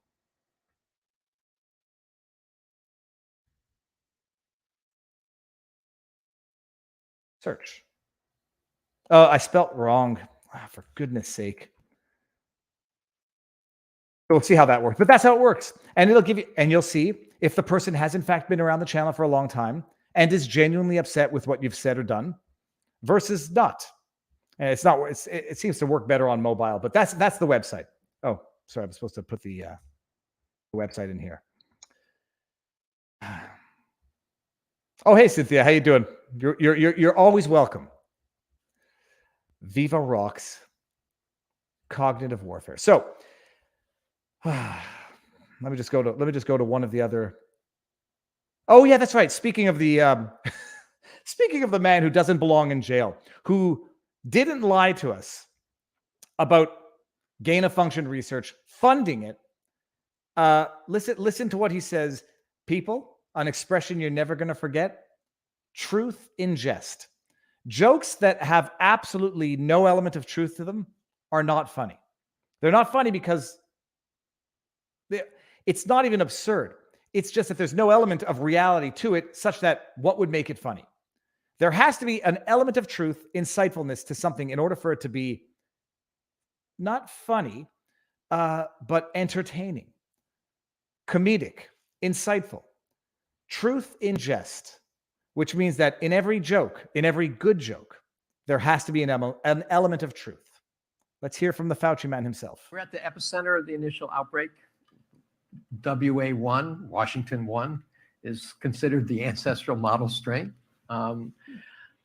Search. I spelt wrong. For goodness sake. We'll see how that works. But that's how it works. And it'll give you, and you'll see if the person has in fact been around the channel for a long time and is genuinely upset with what you've said or done versus not. And it seems to work better on mobile, but that's the website. Oh, sorry, I'm supposed to put the website in here. Oh, hey Cynthia, how you doing? You're always welcome. Viva rocks. Cognitive warfare. So let me just go to one of the other. Oh yeah, that's right. Speaking of the man who doesn't belong in jail, who didn't lie to us about gain of function research, funding it. Listen to what he says. People, an expression you're never going to forget. Truth in jest. Jokes that have absolutely no element of truth to them are not funny. They're not funny because it's not even absurd. It's just that there's no element of reality to it such that what would make it funny? There has to be an element of truth, insightfulness to something in order for it to be not funny, but entertaining, comedic, insightful, truth in jest, which means that in every joke, in every good joke, there has to be an element of truth. Let's hear from the Fauci man himself. We're at the epicenter of the initial outbreak. WA1, Washington 1, is considered the ancestral model strain.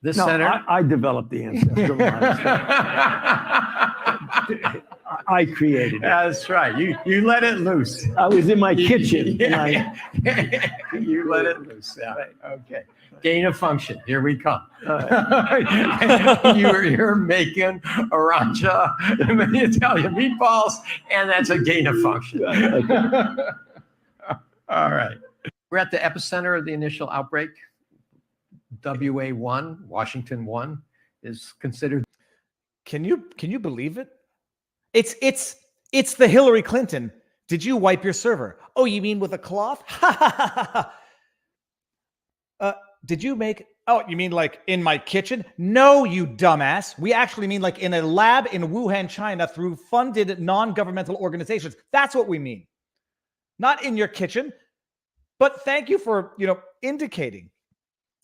This center. I developed the ancestral model strain. I created it. That's right. You let it loose. I was in my kitchen. Yeah. You let it loose. Yeah. Right. Okay. Gain of function. Here we come. You're making aranja, Italian meatballs, and that's a gain of function. All right. We're at the epicenter of the initial outbreak. WA1, Washington 1, is considered. Can you believe it? It's the Hillary Clinton. Did you wipe your server? Oh, you mean with a cloth? Did you make? Oh, you mean like in my kitchen? No, you dumbass. We actually mean like in a lab in Wuhan, China, through funded non-governmental organizations. That's what we mean. Not in your kitchen. But thank you for, indicating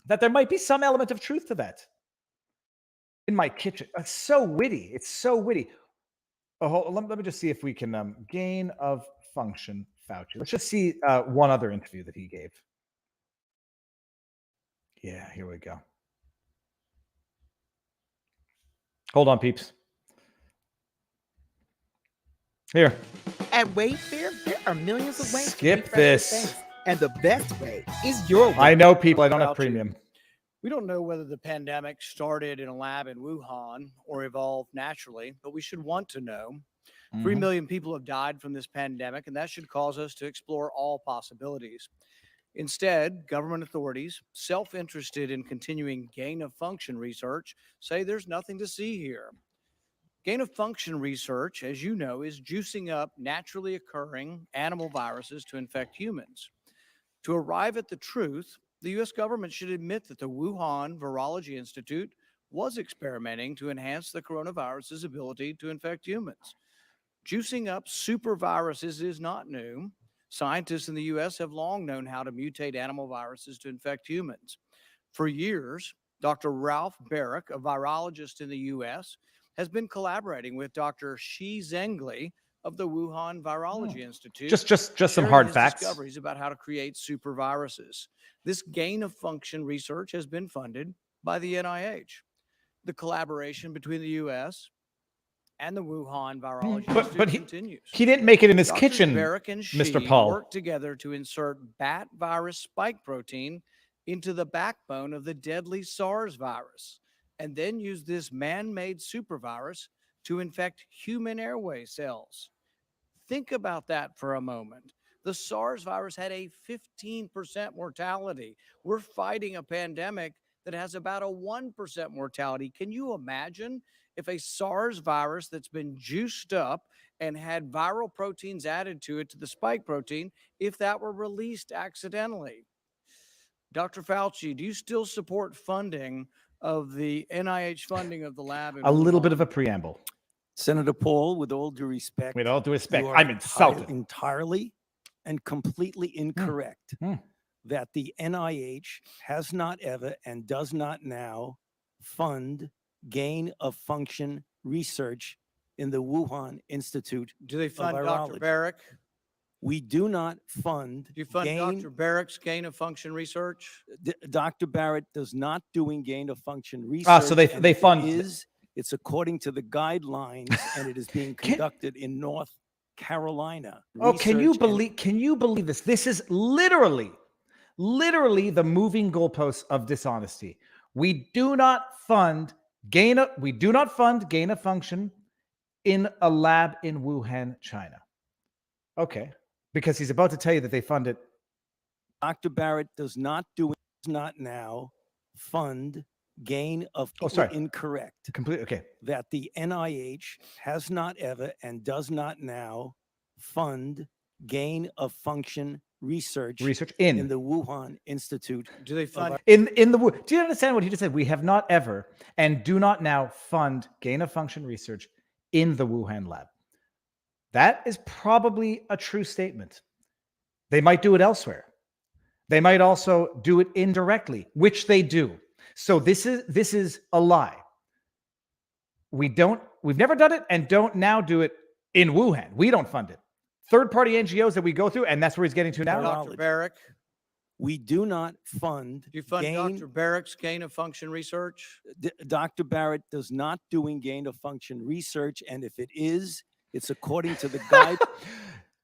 that there might be some element of truth to that. In my kitchen. It's so witty. It's so witty. Oh, let me just see if we can gain of function Fauci. Let's just see one other interview that he gave. Yeah, here we go. Hold on, peeps. Here. At Wayfair, there are millions of ways Skip to refresh your this. space, and the best way is your way. I know people. I don't have premium. We don't know whether the pandemic started in a lab in Wuhan or evolved naturally, but we should want to know. 3 million people have died from this pandemic, and that should cause us to explore all possibilities. Instead, government authorities, self-interested in continuing gain-of-function research, say there's nothing to see here. Gain-of-function research, as you know, is juicing up naturally occurring animal viruses to infect humans. To arrive at the truth, the U.S. government should admit that the Wuhan Virology Institute was experimenting to enhance the coronavirus's ability to infect humans. Juicing up superviruses is not new. Scientists in the U.S. have long known how to mutate animal viruses to infect humans. For years, Dr. Ralph Barrick, a virologist in the U.S., has been collaborating with Dr. Shi Zhengli of the Wuhan Virology Institute. Just some sharing hard his facts. Discoveries about how to create superviruses. This gain-of-function research has been funded by the NIH. The collaboration between the U.S. and the Wuhan Virology Institute But continues. he didn't make it in his Drs. kitchen, Barrick and Shi Mr. Paul. worked together to insert bat virus spike protein into the backbone of the deadly SARS virus, and then use this man-made supervirus to infect human airway cells. Think about that for a moment. The SARS virus had a 15% mortality. We're fighting a pandemic that has about a 1% mortality. Can you imagine if a SARS virus that's been juiced up and had viral proteins added to it, to the spike protein, if that were released accidentally? Dr. Fauci, do you still support funding of the NIH funding of the lab? A little bit of a preamble. Senator Paul, with all due respect, With all due respect, you are I'm insulted. entirely and completely incorrect Hmm. that the NIH has not ever and does not now fund gain of function research in the Wuhan Institute. Do they fund of Dr. virology. Barrick? We do not fund Do you fund Dr. Barrick's gain of function research? Dr. Barrett does not doing gain of function research. So they and they if it fund. is, it's according to the guidelines, and it is being conducted in North Carolina. Oh, can you Research and- believe? Can you believe this? This is literally the moving goalposts of dishonesty. We do not fund gain of function in a lab in Wuhan, China. Okay, because he's about to tell you that they fund it. Dr. Barrett does not now fund gain of sorry. incorrect Complete. Okay. that the NIH has not ever and does not now fund gain of function research Research in the Wuhan Institute. Do they fund in the do you understand what he just said? We have not ever and do not now fund gain of function research in the Wuhan lab. That is probably a true statement. They might do it elsewhere. They might also do it indirectly, which they do. So this is a lie. We've never done it and don't now do it in Wuhan. We don't fund it. Third-party NGOs that we go through, and that's where he's getting to now. Dr. Barrick? We do not fund. Do you fund Dr. Barrick's gain of function research? Dr. Barrett does not doing gain of function research, and if it is, it's according to the guide.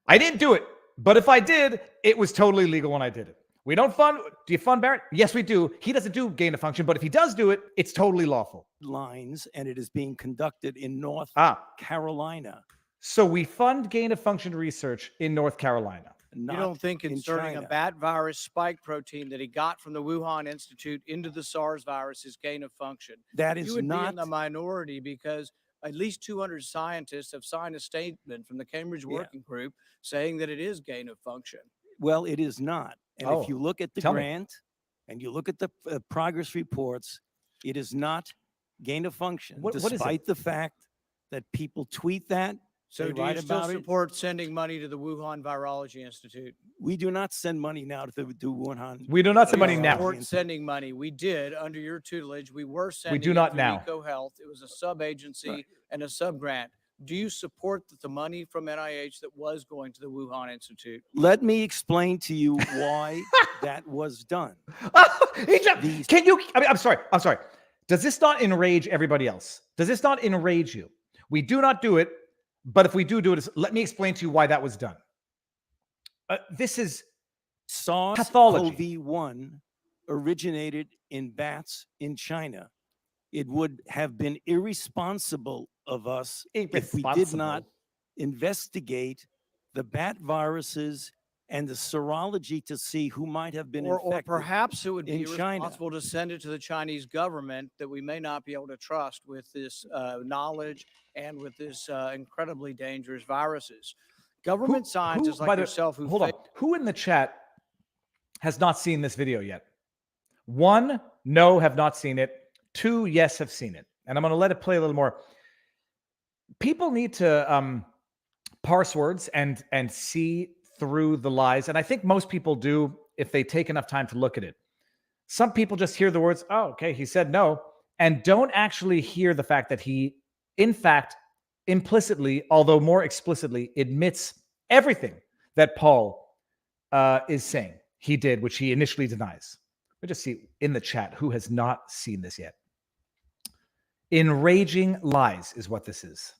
I didn't do it, but if I did, it was totally legal when I did it. We don't fund. Do you fund Barrett? Yes, we do. He doesn't do gain of function, but if he does do it, it's totally lawful. Lines, and it is being conducted in North Carolina. So we fund gain of function research in North Carolina. You don't think inserting a bat virus spike protein that he got from the Wuhan Institute into the SARS virus is gain of function? That is you would not be in the minority because at least 200 scientists have signed a statement from the Cambridge Working Group saying that it is gain of function. Well, it is not. And if you look at the grant and you look at the progress reports, it is not gain of function, despite the fact that people tweet that. So do you still support sending money to the Wuhan Virology Institute? We do not send money now to Wuhan. We do not send money now. Support sending money. We did under your tutelage. We were sending. We do not now. EcoHealth. It was a sub-agency and a sub-grant. Do you support the money from NIH that was going to the Wuhan Institute? Let me explain to you why that was done. Can you? I'm sorry. Does this not enrage everybody else? Does this not enrage you? We do not do it, but if we do it, let me explain to you why that was done. This is SARS-CoV-1 originated in bats in China. It would have been irresponsible of us if we did not investigate the bat viruses and the serology to see who might have been infected. Or perhaps it would be China. irresponsible to send it to the Chinese government that we may not be able to trust with this knowledge and with this incredibly dangerous viruses. Government scientists like yourself who hold on. Who in the chat has not seen this video yet? 1, no, have not seen it. 2, yes, have seen it. And I'm going to let it play a little more. People need to parse words and see through the lies. And I think most people do if they take enough time to look at it. Some people just hear the words, oh, okay, he said no, and don't actually hear the fact that he, in fact, implicitly, although more explicitly, admits everything that Paul is saying he did, which he initially denies. We'll just see in the chat who has not seen this yet. Enraging lies is what this is.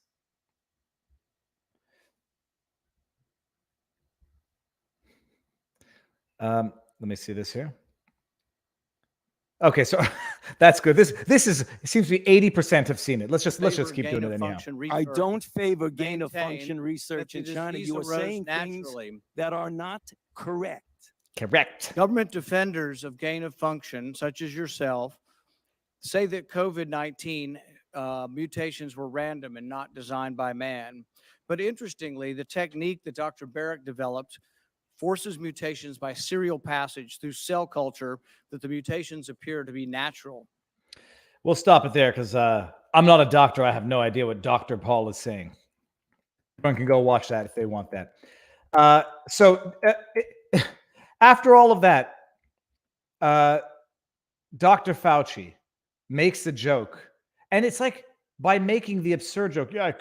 Let me see this here. Okay, so that's good. This is, it seems to be 80% have seen it. Let's just keep doing it anyhow. I don't favor gain of function research in China. You are saying things that are not correct. Correct. Government defenders of gain of function, such as yourself, say that COVID-19 mutations were random and not designed by man. But interestingly, the technique that Dr. Barrick developed forces mutations by serial passage through cell culture that the mutations appear to be natural. We'll stop it there because I'm not a doctor. I have no idea what Dr. Paul is saying. Everyone can go watch that if they want that. After all of that, Dr. Fauci makes a joke. And it's like, by making the absurd joke, yeah,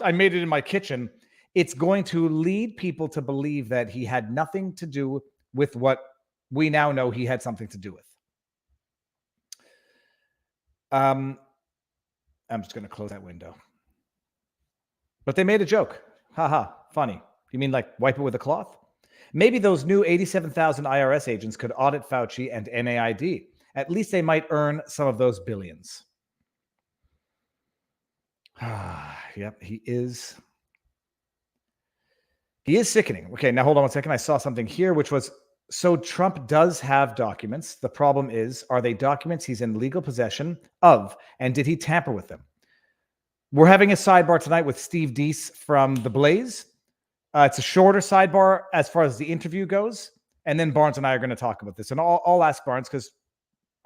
I made it in my kitchen. It's going to lead people to believe that he had nothing to do with what we now know he had something to do with. I'm just going to close that window. But they made a joke. Haha, funny. You mean like wipe it with a cloth? Maybe those new 87,000 IRS agents could audit Fauci and NAID. At least they might earn some of those billions. Yep, he is sickening. Okay, now hold on one second. I saw something here, which was, so Trump does have documents. The problem is, are they documents he's in legal possession of? And did he tamper with them? We're having a sidebar tonight with Steve Deese from The Blaze. It's a shorter sidebar as far as the interview goes. And then Barnes and I are going to talk about this. And I'll ask Barnes because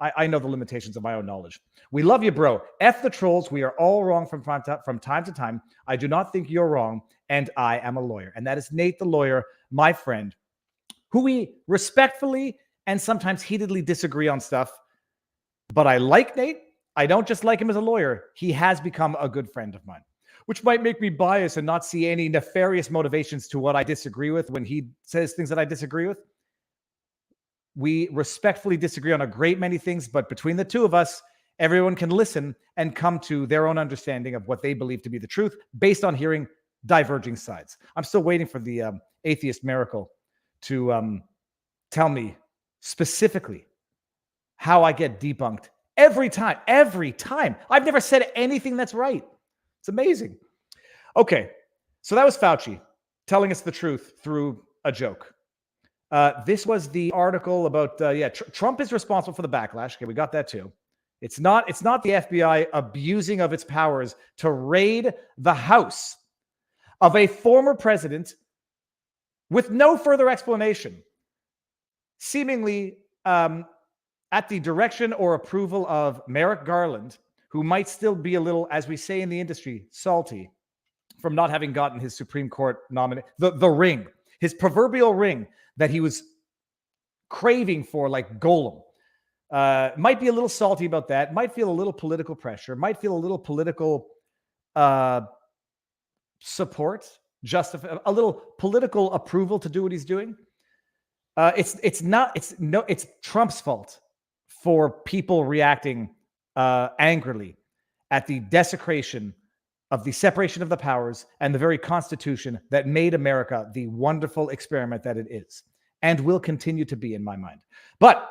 I know the limitations of my own knowledge. We love you, bro. F the trolls. We are all wrong from time to time. I do not think you're wrong. And I am a lawyer. And that is Nate the lawyer, my friend, who we respectfully and sometimes heatedly disagree on stuff. But I like Nate. I don't just like him as a lawyer. He has become a good friend of mine, which might make me biased and not see any nefarious motivations to what I disagree with when he says things that I disagree with. We respectfully disagree on a great many things, but between the two of us, everyone can listen and come to their own understanding of what they believe to be the truth based on hearing diverging sides. I'm still waiting for the atheist miracle to tell me specifically how I get debunked every time. I've never said anything that's right. It's amazing. Okay, so that was Fauci telling us the truth through a joke. This was the article about, Trump is responsible for the backlash. Okay, we got that too. It's not the FBI abusing of its powers to raid the house of a former president with no further explanation, seemingly at the direction or approval of Merrick Garland, who might still be a little, as we say in the industry, salty from not having gotten his Supreme Court nomination, the ring, his proverbial ring that he was craving for like Golem. Might be a little salty about that, might feel a little political pressure, might feel a little political support, a little political approval to do what he's doing. It's Trump's fault for people reacting angrily at the desecration of the separation of the powers and the very Constitution that made America the wonderful experiment that it is and will continue to be in my mind. But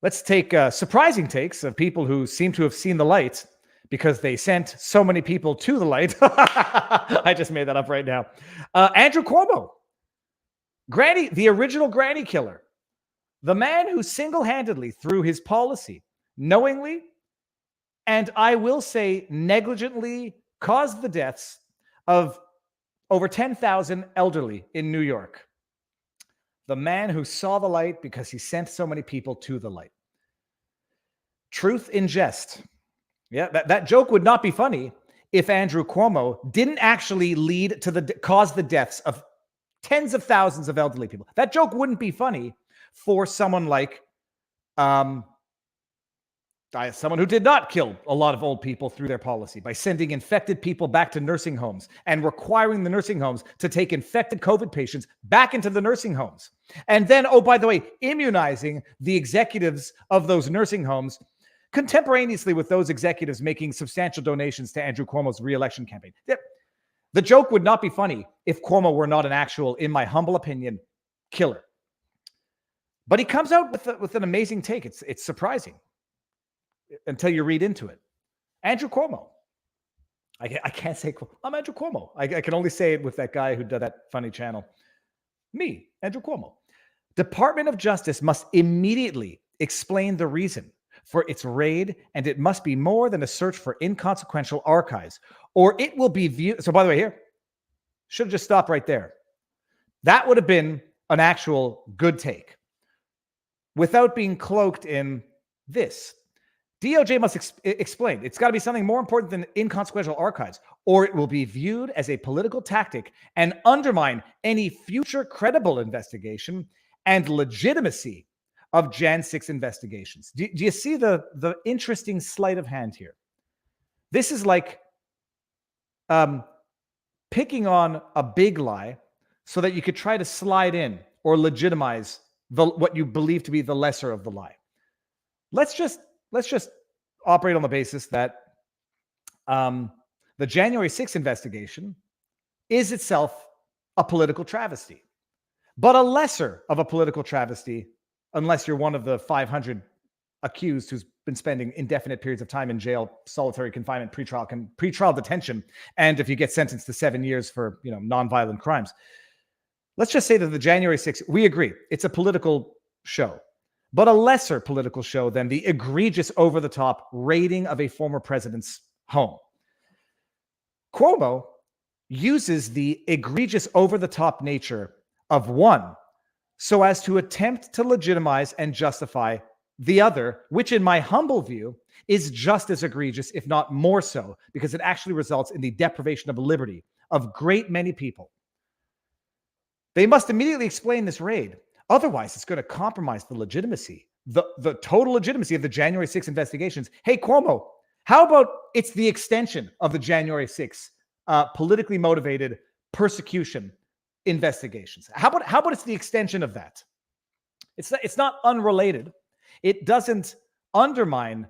let's take surprising takes of people who seem to have seen the light because they sent so many people to the light. I just made that up right now. Andrew Cuomo, Granny, the original Granny killer, the man who single-handedly, through his policy, knowingly, and I will say negligently, caused the deaths of over 10,000 elderly in New York. The man who saw the light because he sent so many people to the light. Truth in jest. Yeah, that joke would not be funny if Andrew Cuomo didn't actually cause the deaths of tens of thousands of elderly people. That joke wouldn't be funny for someone like someone who did not kill a lot of old people through their policy by sending infected people back to nursing homes and requiring the nursing homes to take infected COVID patients back into the nursing homes. And then, oh, by the way, immunizing the executives of those nursing homes contemporaneously with those executives making substantial donations to Andrew Cuomo's re-election campaign. The joke would not be funny if Cuomo were not an actual, in my humble opinion, killer. But he comes out with an amazing take. It's surprising until you read into it. Andrew Cuomo. I can't say, I'm Andrew Cuomo. I can only say it with that guy who did that funny channel. Me, Andrew Cuomo. Department of Justice must immediately explain the reason for its raid, and it must be more than a search for inconsequential archives, or it will be viewed. So by the way, here, should have just stopped right there. That would have been an actual good take without being cloaked in this. DOJ must explain. It's got to be something more important than inconsequential archives, or it will be viewed as a political tactic and undermine any future credible investigation and legitimacy of Jan 6 investigations. Do you see the interesting sleight of hand here? This is like picking on a big lie so that you could try to slide in or legitimize what you believe to be the lesser of the lie. Let's just operate on the basis that the January 6th investigation is itself a political travesty, but a lesser of a political travesty unless you're one of the 500 accused who's been spending indefinite periods of time in jail, solitary confinement, pretrial detention, and if you get sentenced to 7 years for nonviolent crimes. Let's just say that the January 6th, we agree, it's a political show, but a lesser political show than the egregious over-the-top raiding of a former president's home. Cuomo uses the egregious over-the-top nature of one so as to attempt to legitimize and justify the other, which in my humble view is just as egregious, if not more so, because it actually results in the deprivation of liberty of great many people. They must immediately explain this raid. Otherwise, it's going to compromise the legitimacy, the total legitimacy of the January 6 investigations. Hey, Cuomo, how about it's the extension of the January 6 politically motivated persecution investigations? How about it's the extension of that? It's not unrelated. It doesn't undermine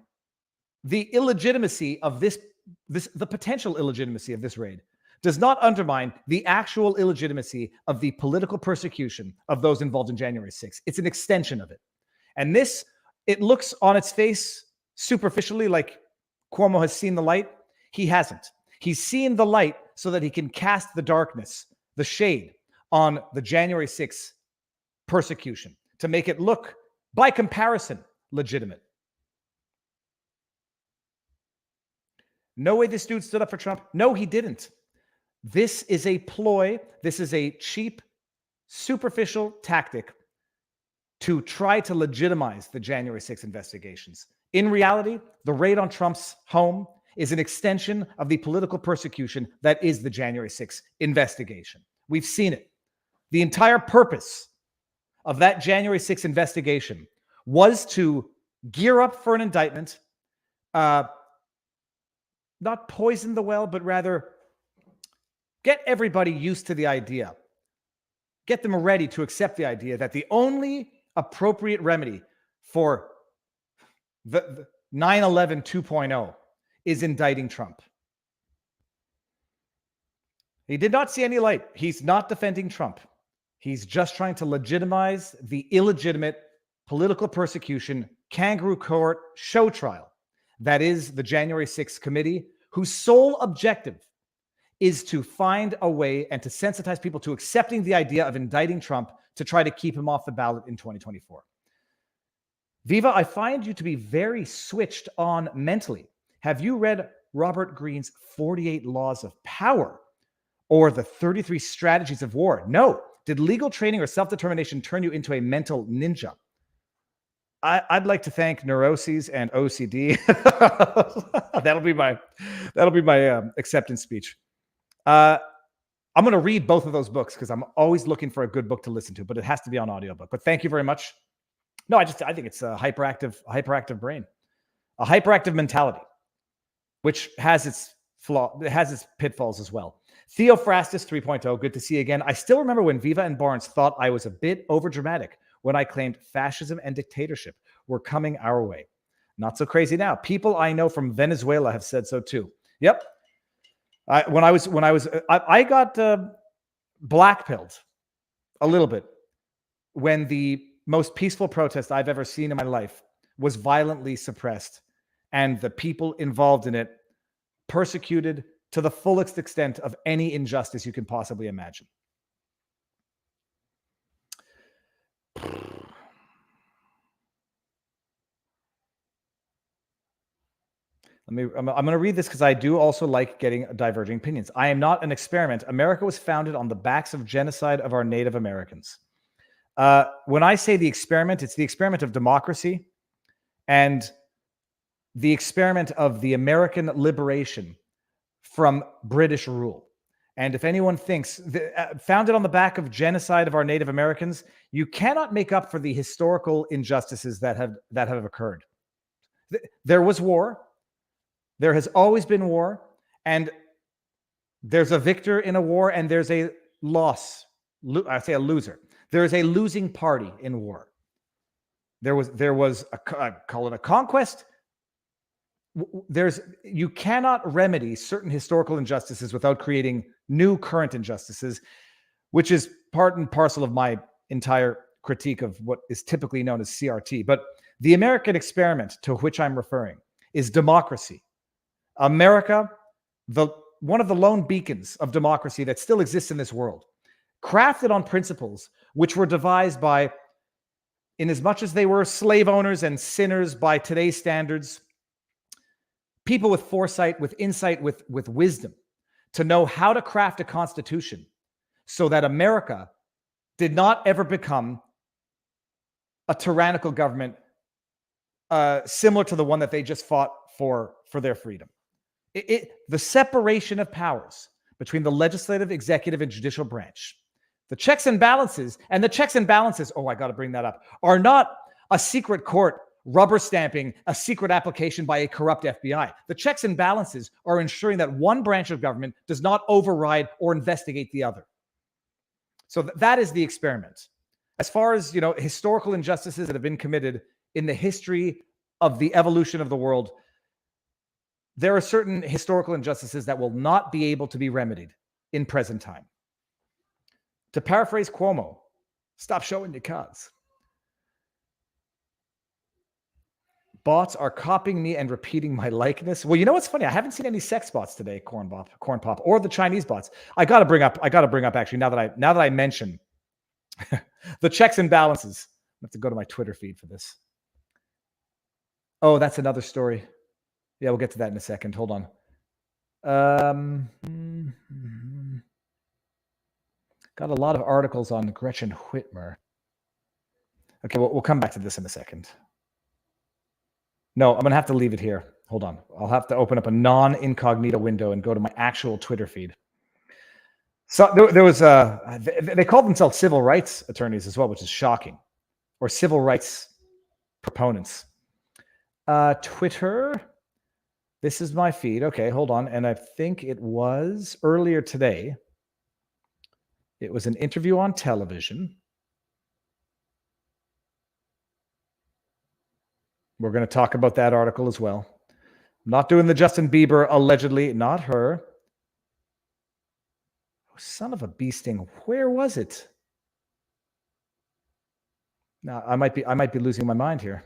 the illegitimacy of the potential illegitimacy of this raid. Does not undermine the actual illegitimacy of the political persecution of those involved in January 6th. It's an extension of it. And this, it looks on its face superficially like Cuomo has seen the light. He hasn't. He's seen the light so that he can cast the darkness, the shade on the January 6th persecution to make it look, by comparison, legitimate. No way this dude stood up for Trump. No, he didn't. This is a ploy. This is a cheap, superficial tactic to try to legitimize the January 6th investigations. In reality, the raid on Trump's home is an extension of the political persecution that is the January 6th investigation. We've seen it. The entire purpose of that January 6th investigation was to gear up for an indictment, not poison the well, but rather get everybody used to the idea, get them ready to accept the idea that the only appropriate remedy for the 9/11 2.0 is indicting Trump. He did not see any light. He's not defending Trump. He's just trying to legitimize the illegitimate political persecution kangaroo court show trial that is the January 6th committee, whose sole objective is to find a way and to sensitize people to accepting the idea of indicting Trump to try to keep him off the ballot in 2024. Viva, I find you to be very switched on mentally. Have you read Robert Greene's 48 Laws of Power or the 33 Strategies of War? No. Did legal training or self-determination turn you into a mental ninja? I'd like to thank neuroses and OCD. That'll be my acceptance speech. I'm going to read both of those books because I'm always looking for a good book to listen to, but it has to be on audiobook. But thank you very much. No, I think it's a hyperactive brain, a hyperactive mentality, which has its pitfalls as well. Theophrastus 3.0, good to see you again. I still remember when Viva and Barnes thought I was a bit overdramatic when I claimed fascism and dictatorship were coming our way. Not so crazy now. People I know from Venezuela have said so too. Yep. I got blackpilled a little bit when the most peaceful protest I've ever seen in my life was violently suppressed and the people involved in it persecuted to the fullest extent of any injustice you can possibly imagine. I'm going to read this because I do also like getting diverging opinions. I am not an experiment. America was founded on the backs of genocide of our Native Americans. When I say the experiment, it's the experiment of democracy and the experiment of the American liberation from British rule. And if anyone thinks founded on the back of genocide of our Native Americans, you cannot make up for the historical injustices that have occurred. There was war. There has always been war, and there's a victor in a war, and there's a loss. I say a loser. There is a losing party in war. There was I call it a conquest. You cannot remedy certain historical injustices without creating new current injustices, which is part and parcel of my entire critique of what is typically known as CRT. But the American experiment to which I'm referring is democracy. America, one of the lone beacons of democracy that still exists in this world, crafted on principles which were devised by, in as much as they were slave owners and sinners by today's standards, people with foresight, with insight, with wisdom, to know how to craft a constitution so that America did not ever become a tyrannical government similar to the one that they just fought for their freedom. The separation of powers between the legislative, executive, and judicial branch, the checks and balances, oh, I got to bring that up, are not a secret court rubber stamping a secret application by a corrupt FBI. The checks and balances are ensuring that one branch of government does not override or investigate the other. So that is the experiment. As far as, historical injustices that have been committed in the history of the evolution of the world, there are certain historical injustices that will not be able to be remedied in present time. To paraphrase Cuomo, stop showing your cards. Bots are copying me and repeating my likeness. Well, you know what's funny? I haven't seen any sex bots today, Corn Pop, or the Chinese bots. I got to bring up actually, now that I mention the checks and balances. I have to go to my Twitter feed for this. Oh, that's another story. Yeah, we'll get to that in a second. Hold on. Got a lot of articles on Gretchen Whitmer. Okay, we'll come back to this in a second. No, I'm going to have to leave it here. Hold on. I'll have to open up a non-incognito window and go to my actual Twitter feed. So there was they called themselves civil rights attorneys as well, which is shocking, or civil rights proponents. Twitter. This is my feed. Okay, hold on. And I think it was earlier today. It was an interview on television. We're going to talk about that article as well. I'm not doing the Justin Bieber, allegedly, not her. Oh, son of a bee sting. Where was it? Now, I might be losing my mind here.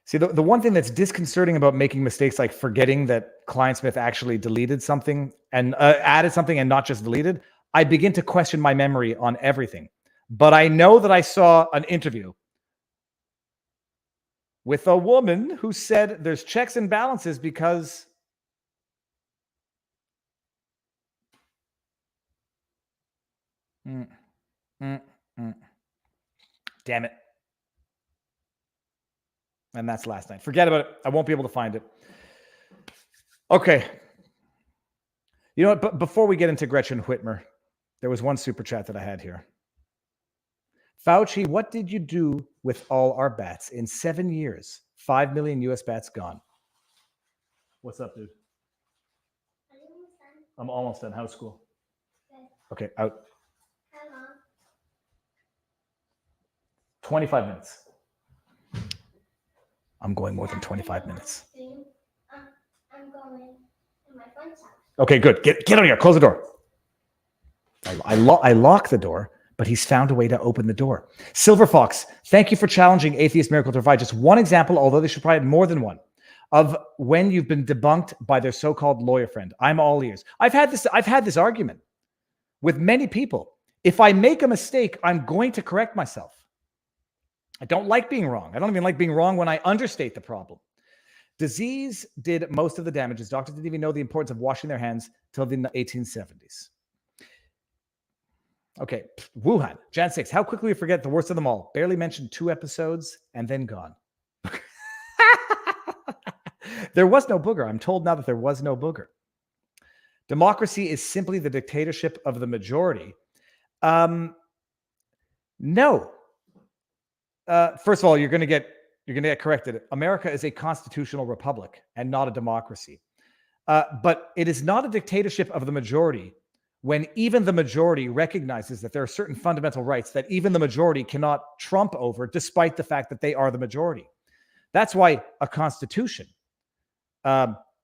See, the one thing that's disconcerting about making mistakes like forgetting that Client-Smith actually deleted something and added something and not just deleted, I begin to question my memory on everything. But I know that I saw an interview with a woman who said there's checks and balances because damn it. And that's last night. Forget about it. I won't be able to find it. Okay. You know what? But before we get into Gretchen Whitmer, there was one super chat that I had here. Fauci, what did you do with all our bats in 7 years? 5 million US bats gone. What's up, dude? I'm almost done. How's school? Okay, out. 25 minutes. I'm going more than 25 minutes. I'm going to my friend's house. Okay, good. Get out of here. Close the door. I lock the door, but he's found a way to open the door. Silver Fox, thank you for challenging Atheist Miracle to provide just one example, although they should provide more than one, of when you've been debunked by their so-called lawyer friend. I'm all ears. I've had this argument with many people. If I make a mistake, I'm going to correct myself. I don't like being wrong. I don't even like being wrong when I understate the problem. Disease did most of the damages. Doctors didn't even know the importance of washing their hands till the 1870s. Okay, Wuhan, Jan 6. How quickly we forget the worst of them all. Barely mentioned 2 episodes and then gone. There was no booger. I'm told now that there was no booger. Democracy is simply the dictatorship of the majority. No. First of all, you're going to get corrected. America is a constitutional republic and not a democracy. But it is not a dictatorship of the majority when even the majority recognizes that there are certain fundamental rights that even the majority cannot trump over, despite the fact that they are the majority. That's why a constitution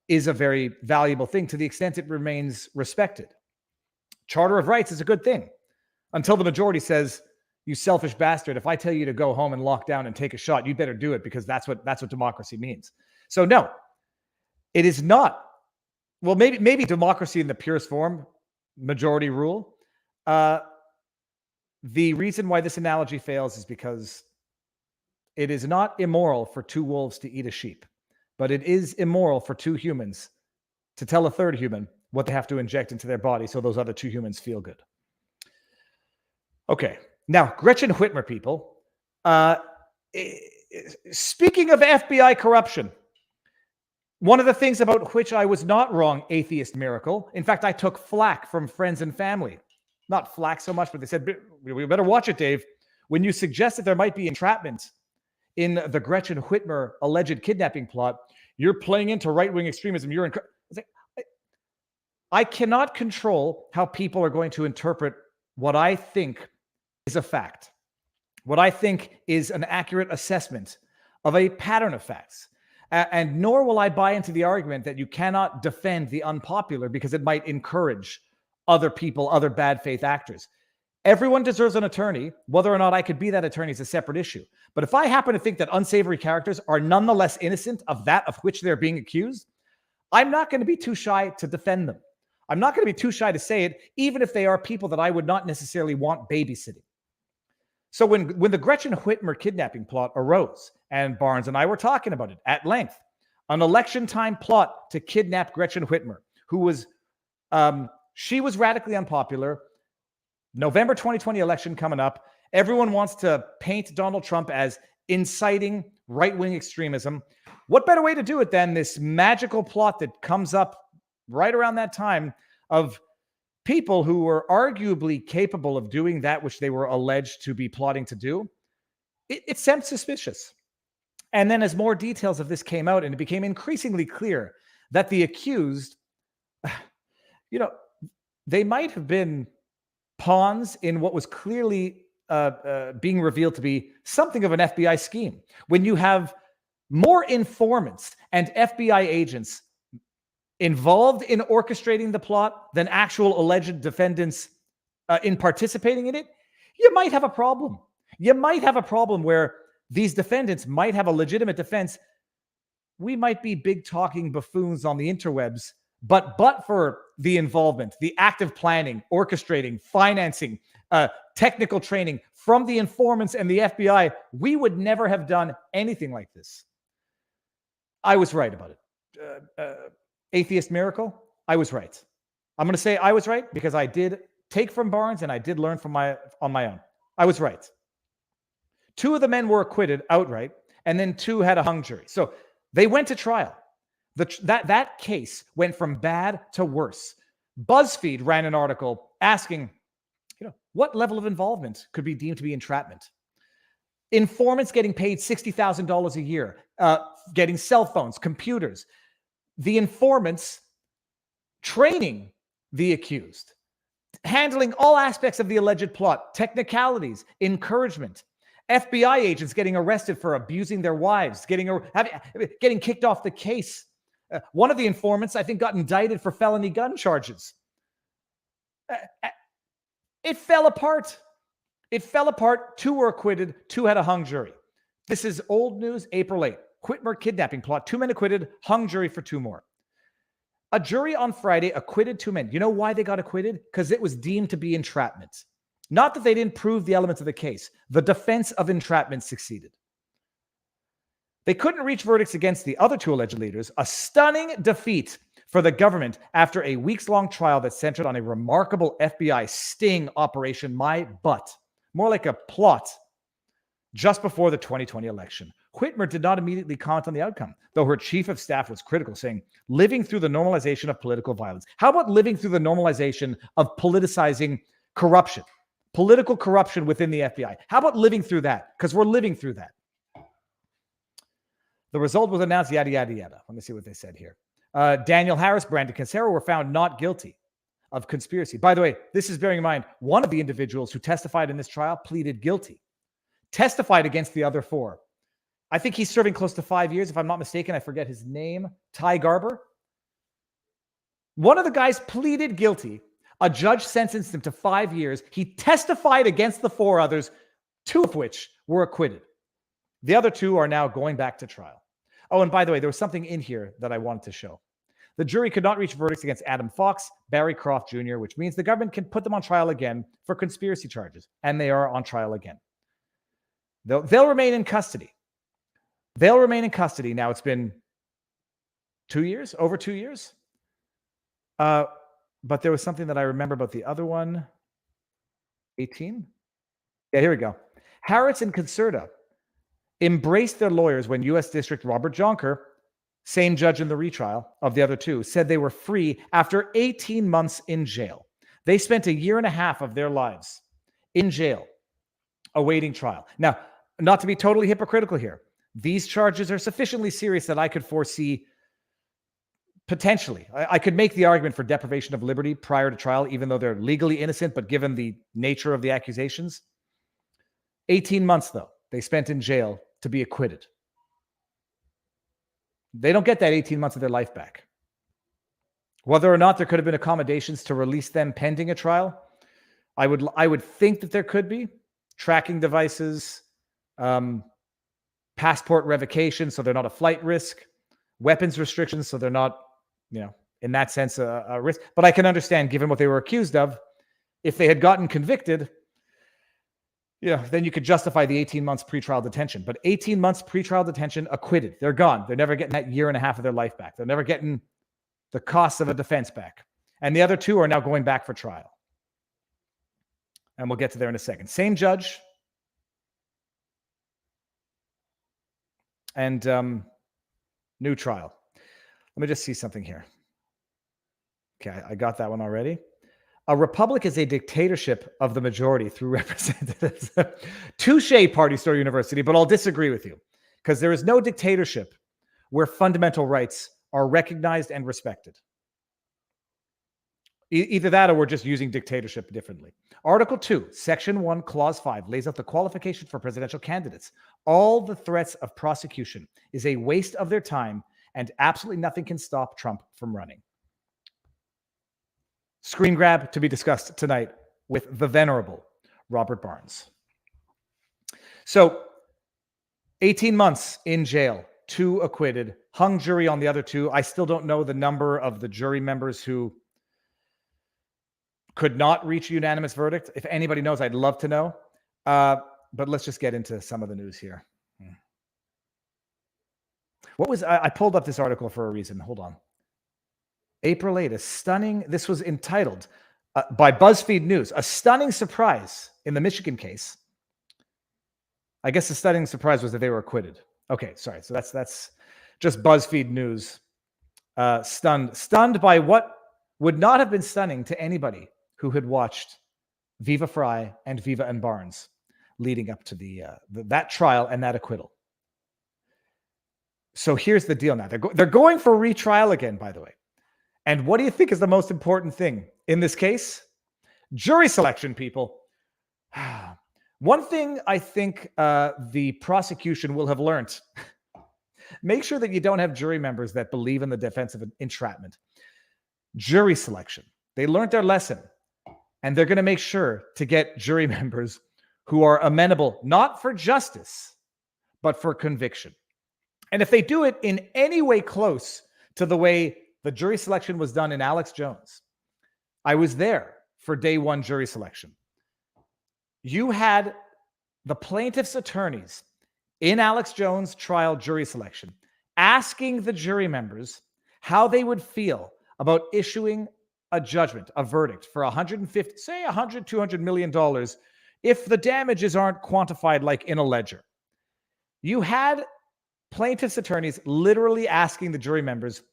is a very valuable thing to the extent it remains respected. Charter of Rights is a good thing until the majority says, you selfish bastard, if I tell you to go home and lock down and take a shot, you better do it because that's what democracy means. So no, it is not. Well, maybe democracy in the purest form, majority rule. The reason why this analogy fails is because it is not immoral for 2 wolves to eat a sheep, but it is immoral for 2 humans to tell a third human what they have to inject into their body so those other two humans feel good. Okay. Now, Gretchen Whitmer, people. Speaking of FBI corruption, one of the things about which I was not wrong, atheist miracle. In fact, I took flack from friends and family. Not flack so much, but they said, we better watch it, Dave. When you suggested there might be entrapment in the Gretchen Whitmer alleged kidnapping plot, you're playing into right-wing extremism. I cannot control how people are going to interpret what I think is a fact, what I think is an accurate assessment of a pattern of facts. And nor will I buy into the argument that you cannot defend the unpopular because it might encourage other people, other bad faith actors. Everyone deserves an attorney. Whether or not I could be that attorney is a separate issue. But if I happen to think that unsavory characters are nonetheless innocent of that of which they're being accused, I'm not going to be too shy to defend them. I'm not going to be too shy to say it, even if they are people that I would not necessarily want babysitting. So when the Gretchen Whitmer kidnapping plot arose, and Barnes and I were talking about it at length, an election time plot to kidnap Gretchen Whitmer, who was, she was radically unpopular. November 2020 election coming up. Everyone wants to paint Donald Trump as inciting right-wing extremism. What better way to do it than this magical plot that comes up right around that time of people who were arguably capable of doing that which they were alleged to be plotting to do? It seemed suspicious. And then as more details of this came out and it became increasingly clear that the accused, they might have been pawns in what was clearly being revealed to be something of an FBI scheme. When you have more informants and FBI agents involved in orchestrating the plot than actual alleged defendants in participating in it, you might have a problem. You might have a problem where these defendants might have a legitimate defense. We might be big talking buffoons on the interwebs, but for the involvement, the active planning, orchestrating, financing, technical training from the informants and the FBI, we would never have done anything like this. I was right about it. Atheist miracle, I was right. I'm going to say I was right because I did take from Barnes and I did learn on my own. I was right. 2 of the men were acquitted outright, and then 2 had a hung jury. So they went to trial. That case went from bad to worse. BuzzFeed ran an article asking, what level of involvement could be deemed to be entrapment? Informants getting paid $60,000 a year, getting cell phones, computers. The informants training the accused, handling all aspects of the alleged plot, technicalities, encouragement. FBI agents getting arrested for abusing their wives, getting kicked off the case. One of the informants, I think, got indicted for felony gun charges. It fell apart. It fell apart. 2 were acquitted. 2 had a hung jury. This is old news, April 8. Whitmer kidnapping plot. 2 men acquitted, hung jury for 2 more. A jury on Friday acquitted 2 men. You know why they got acquitted? Because it was deemed to be entrapment. Not that they didn't prove the elements of the case. The defense of entrapment succeeded. They couldn't reach verdicts against the other 2 alleged leaders, a stunning defeat for the government after a weeks-long trial that centered on a remarkable FBI sting operation, my butt, more like a plot, just before the 2020 election. Whitmer did not immediately comment on the outcome, though her chief of staff was critical, saying, living through the normalization of political violence. How about living through the normalization of politicizing corruption? Political corruption within the FBI. How about living through that? Because we're living through that. The result was announced, yada, yada, yada. Let me see what they said here. Daniel Harris, Brandon Cancero were found not guilty of conspiracy. By the way, this is bearing in mind, one of the individuals who testified in this trial pleaded guilty, testified against the other 4. I think he's serving close to 5 years, if I'm not mistaken. I forget his name. Ty Garber. One of the guys pleaded guilty. A judge sentenced him to 5 years. He testified against the 4 others, 2 of which were acquitted. The other 2 are now going back to trial. Oh, and by the way, there was something in here that I wanted to show. The jury could not reach verdicts against Adam Fox, Barry Croft Jr., which means the government can put them on trial again for conspiracy charges. And they are on trial again. They'll remain in custody. They'll remain in custody. Now it's been 2 years, over 2 years. But there was something that I remember about the other one. 18? Yeah, here we go. Harris and Concerta embraced their lawyers when U.S. District Robert Jonker, same judge in the retrial of the other two, said they were free after 18 months in jail. They spent 1.5 years of their lives in jail awaiting trial. Now, not to be totally hypocritical here, these charges are sufficiently serious that I could foresee potentially, I could make the argument for deprivation of liberty prior to trial, even though they're legally innocent, but given the nature of the accusations. 18 months, though, they spent in jail to be acquitted. They don't get that 18 months of their life back. Whether or not there could have been accommodations to release them pending a trial, I would think that there could be. Tracking devices, passport revocation, so they're not a flight risk, weapons restrictions, so they're not, in that sense, a risk. But I can understand, given what they were accused of, if they had gotten convicted, then you could justify the 18 months pretrial detention. But 18 months pretrial detention, acquitted. They're gone. They're never getting that 1.5 years of their life back. They're never getting the costs of a defense back. And the other two are now going back for trial. And we'll get to there in a second. Same judge. And new trial. Let me just see something here. Okay, I got that one already. A republic is a dictatorship of the majority through representatives. Touche, Party Store University, but I'll disagree with you because there is no dictatorship where fundamental rights are recognized and respected. Either that or we're just using dictatorship differently. Article 2, Section 1, Clause 5 lays out the qualification for presidential candidates. All the threats of prosecution is a waste of their time and absolutely nothing can stop Trump from running. Screen grab to be discussed tonight with the venerable Robert Barnes. So 18 months in jail, 2 acquitted, hung jury on the other 2. I still don't know the number of the jury members who could not reach a unanimous verdict. If anybody knows, I'd love to know. But let's just get into some of the news here. I pulled up this article for a reason. Hold on. April 8, this was entitled by BuzzFeed News, a stunning surprise in the Michigan case. I guess the stunning surprise was that they were acquitted. Okay, sorry. So that's just BuzzFeed News. Stunned by what would not have been stunning to anybody who had watched Viva Frei and Viva and Barnes leading up to that trial and that acquittal. So here's the deal now. They're going for retrial again, by the way. And what do you think is the most important thing in this case? Jury selection, people. One thing I think the prosecution will have learned, make sure that you don't have jury members that believe in the defense of entrapment. Jury selection. They learned their lesson, and they're going to make sure to get jury members who are amenable, not for justice, but for conviction. And if they do it in any way close to the way the jury selection was done in Alex Jones, I was there for day 1 jury selection. You had the plaintiff's attorneys in Alex Jones' trial jury selection asking the jury members how they would feel about issuing a judgment, a verdict for $150, say $100, $200 million if the damages aren't quantified like in a ledger. You had plaintiff's attorneys literally asking the jury members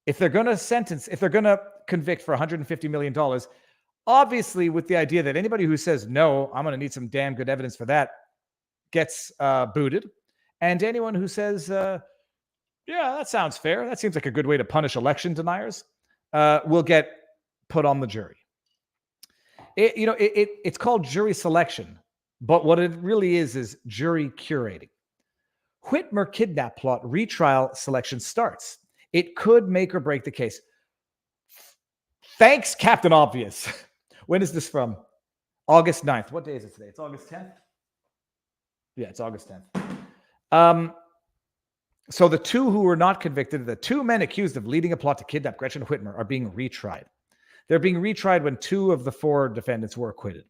if they're going to convict for $150 million, obviously with the idea that anybody who says, no, I'm going to need some damn good evidence for that, gets booted. And anyone who says, yeah, that sounds fair, that seems like a good way to punish election deniers, will get put on the jury. It's called jury selection, but what it really is jury curating. Whitmer kidnap plot retrial selection starts. It could make or break the case. Thanks, Captain Obvious. When is this from? August 9th. What day is it today? It's August 10th? Yeah, it's August 10th. So the 2 who were not convicted, the 2 men accused of leading a plot to kidnap Gretchen Whitmer, are being retried. They're being retried when 2 of the 4 defendants were acquitted.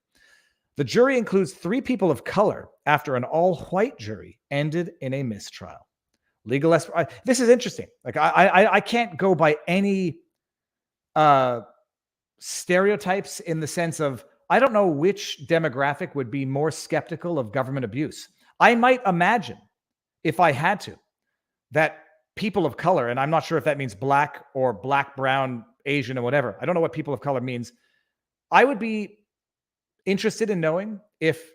The jury includes 3 people of color after an all-white jury ended in a mistrial. This is interesting. Like I can't go by any stereotypes in the sense of, I don't know which demographic would be more skeptical of government abuse. I might imagine, if I had to, that people of color, and I'm not sure if that means black or black, brown, Asian, or whatever. I don't know what people of color means. I would be interested in knowing if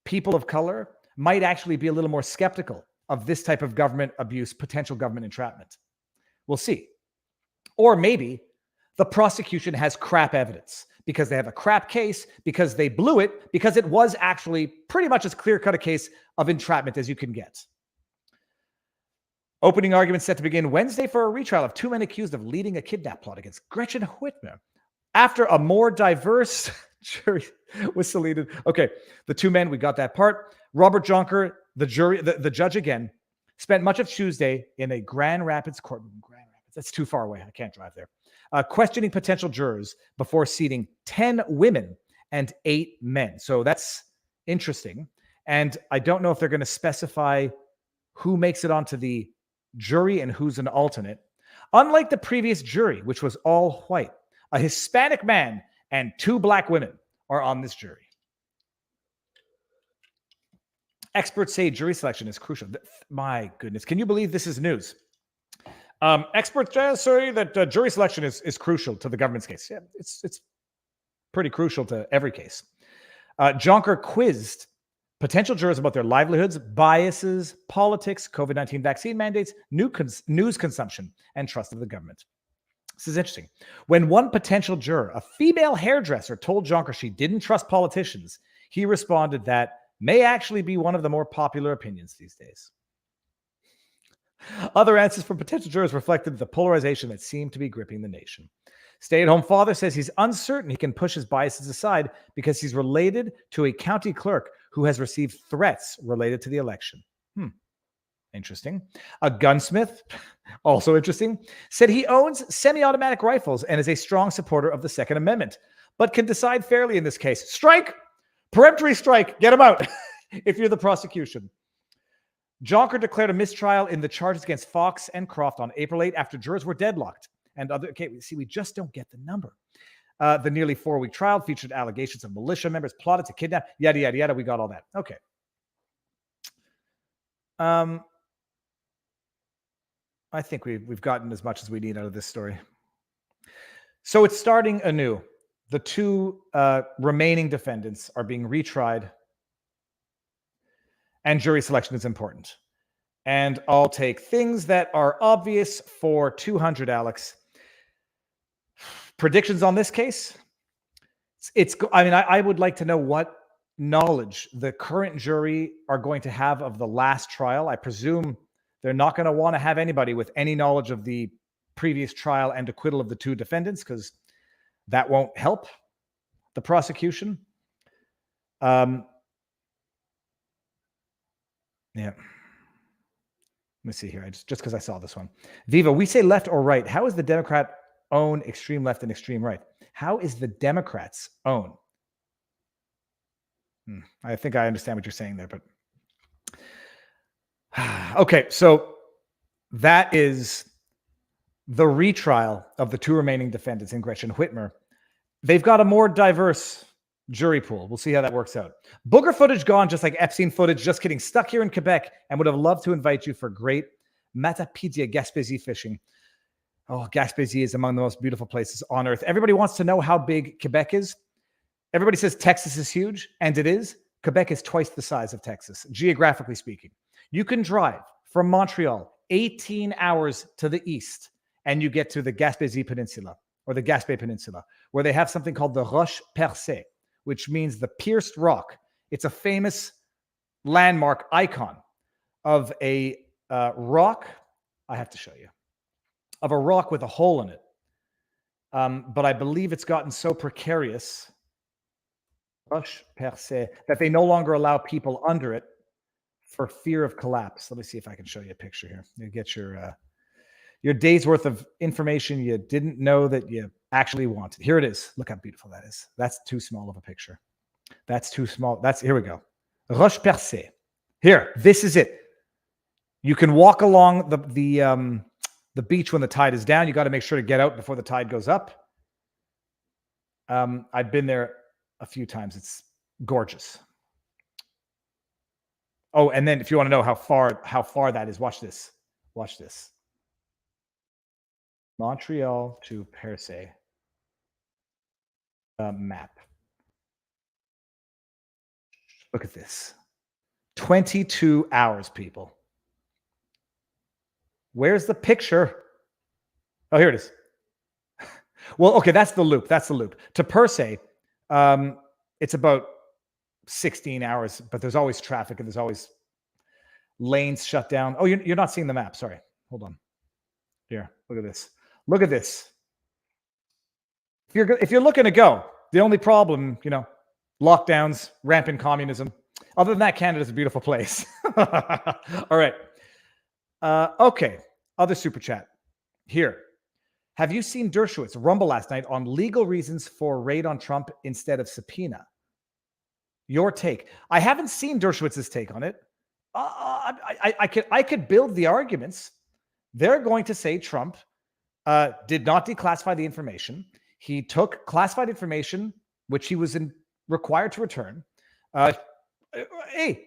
people of color might actually be a little more skeptical of this type of government abuse, potential government entrapment. We'll see. Or maybe the prosecution has crap evidence because they have a crap case, because they blew it, because it was actually pretty much as clear-cut a case of entrapment as you can get. Opening arguments set to begin Wednesday for a retrial of 2 men accused of leading a kidnap plot against Gretchen Whitmer. After a more diverse jury was selected. Okay, the 2 men, we got that part. Robert Jonker, the judge again, spent much of Tuesday in a Grand Rapids courtroom. Grand Rapids, that's too far away. I can't drive there. Questioning potential jurors before seating 10 women and 8 men. So that's interesting. And I don't know if they're going to specify who makes it onto the jury and who's an alternate. Unlike the previous jury, which was all white, a Hispanic man and 2 black women are on this jury. Experts say jury selection is crucial. My goodness, can you believe this is news? Experts say that jury selection is crucial to the government's case. Yeah, it's pretty crucial to every case. Jonker quizzed potential jurors about their livelihoods, biases, politics, COVID-19 vaccine mandates, news consumption, and trust of the government. This is interesting. When one potential juror, a female hairdresser, told Jonker she didn't trust politicians, he responded that may actually be one of the more popular opinions these days. Other answers from potential jurors reflected the polarization that seemed to be gripping the nation. Stay-at-home father says he's uncertain he can push his biases aside because he's related to a county clerk who has received threats related to the election. Interesting. A gunsmith, also interesting, said he owns semi-automatic rifles and is a strong supporter of the Second Amendment, but can decide fairly in this case. Strike! Peremptory strike! Get him out if you're the prosecution. Jonker declared a mistrial in the charges against Fox and Croft on April 8 after jurors were deadlocked. And we just don't get the number. The nearly 4-week trial featured allegations of militia members plotted to kidnap, yada, yada, yada. We got all that. Okay. I think we've gotten as much as we need out of this story. So it's starting anew. The 2 remaining defendants are being retried, and jury selection is important. And I'll take things that are obvious for 200, Alex. Predictions on this case? I would like to know what knowledge the current jury are going to have of the last trial. I presume they're not going to want to have anybody with any knowledge of the previous trial and acquittal of the 2 defendants because that won't help the prosecution. Yeah. Let me see here. Just because I saw this one. Viva, we say left or right. How is the Democrat own extreme left and extreme right? How is the Democrats own? I think I understand what you're saying there, but okay, so that is the retrial of the 2 remaining defendants in Gretchen Whitmer. They've got a more diverse jury pool. We'll see how that works out. Booger footage gone, just like Epstein footage. Just kidding. Stuck here in Quebec and would have loved to invite you for great Matapedia Gaspésie fishing. Oh, Gaspésie is among the most beautiful places on earth. Everybody wants to know how big Quebec is. Everybody says Texas is huge, and it is. Quebec is twice the size of Texas, geographically speaking. You can drive from Montreal 18 hours to the east, and you get to the Gaspésie Peninsula, or the Gaspé Peninsula, where they have something called the Roche Percée, which means the pierced rock. It's a famous landmark icon of a rock. I have to show you. Of a rock with a hole in it. But I believe it's gotten so precarious, Roche Percée, that they no longer allow people under it for fear of collapse. Let me see if I can show you a picture here. You get your day's worth of information you didn't know that you actually wanted. Here it is. Look how beautiful that is. That's too small of a picture. That's too small. Here we go. Roche Percée. Here, this is it. You can walk along the the beach when the tide is down. You got to make sure to get out before the tide goes up. I've been there a few times. It's gorgeous. Oh, and then if you want to know how far that is, watch this. Watch this. Montreal to Percé map. Look at this. 22 hours, people. Where's the picture? Oh, here it is. Well, okay, that's the loop. That's the loop. To Percé, it's about 16 hours, but there's always traffic and there's always lanes shut down. Oh, you're not seeing the map. Sorry. Hold on. Here, look at this. Look at this. If you're looking to go, the only problem, lockdowns, rampant communism. Other than that, Canada's a beautiful place. All right. Okay. Other super chat. Here. Have you seen Dershowitz rumble last night on legal reasons for raid on Trump instead of subpoena? Your take. I haven't seen Dershowitz's take on it. I could build the arguments. They're going to say Trump did not declassify the information. He took classified information, which he was required to return. Hey,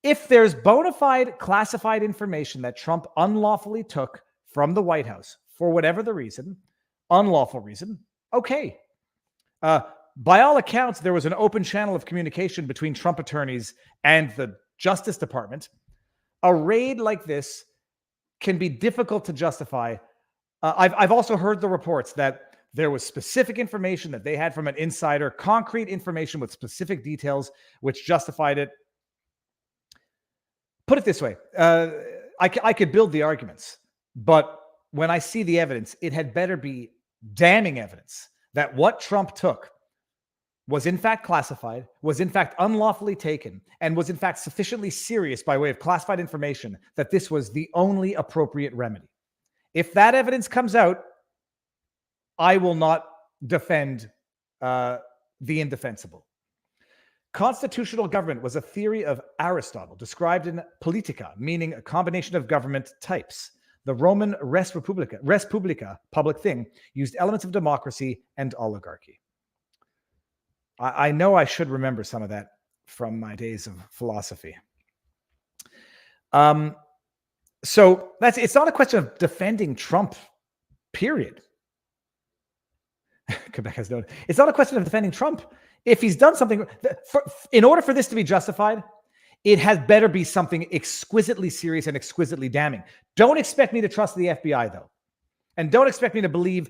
if there's bona fide classified information that Trump unlawfully took from the White House for whatever the reason, unlawful reason, okay. By all accounts, there was an open channel of communication between Trump attorneys and the Justice Department. A raid like this can be difficult to justify. I've also heard the reports that there was specific information that they had from an insider, concrete information with specific details, which justified it. Put it this way. I could build the arguments, but when I see the evidence, it had better be damning evidence that what Trump took was in fact classified, was in fact unlawfully taken, and was in fact sufficiently serious by way of classified information that this was the only appropriate remedy. If that evidence comes out, I will not defend the indefensible. Constitutional government was a theory of Aristotle described in Politica, meaning a combination of government types. The Roman res publica, public thing, used elements of democracy and oligarchy. I know I should remember some of that from my days of philosophy. So it's not a question of defending Trump, period. Quebec has noted. It's not a question of defending Trump. If he's done something, in order for this to be justified, it had better be something exquisitely serious and exquisitely damning. Don't expect me to trust the FBI, though. And don't expect me to believe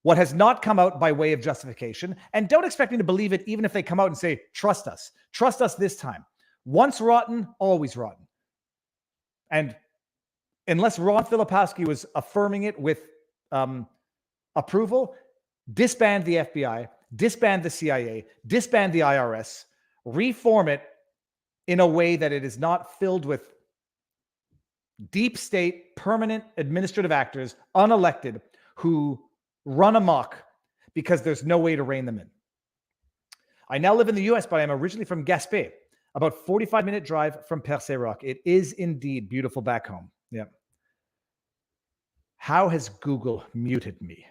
what has not come out by way of justification. And don't expect me to believe it even if they come out and say, trust us. Trust us this time. Once rotten, always rotten. And unless Ron Filipowski was affirming it with approval, disband the FBI, disband the CIA, disband the IRS, reform it in a way that it is not filled with deep state, permanent administrative actors, unelected, who run amok because there's no way to rein them in. I now live in the US, but I'm originally from Gaspé, about 45-minute drive from Percé-Rock. It is indeed beautiful back home. Yeah. How has Google muted me?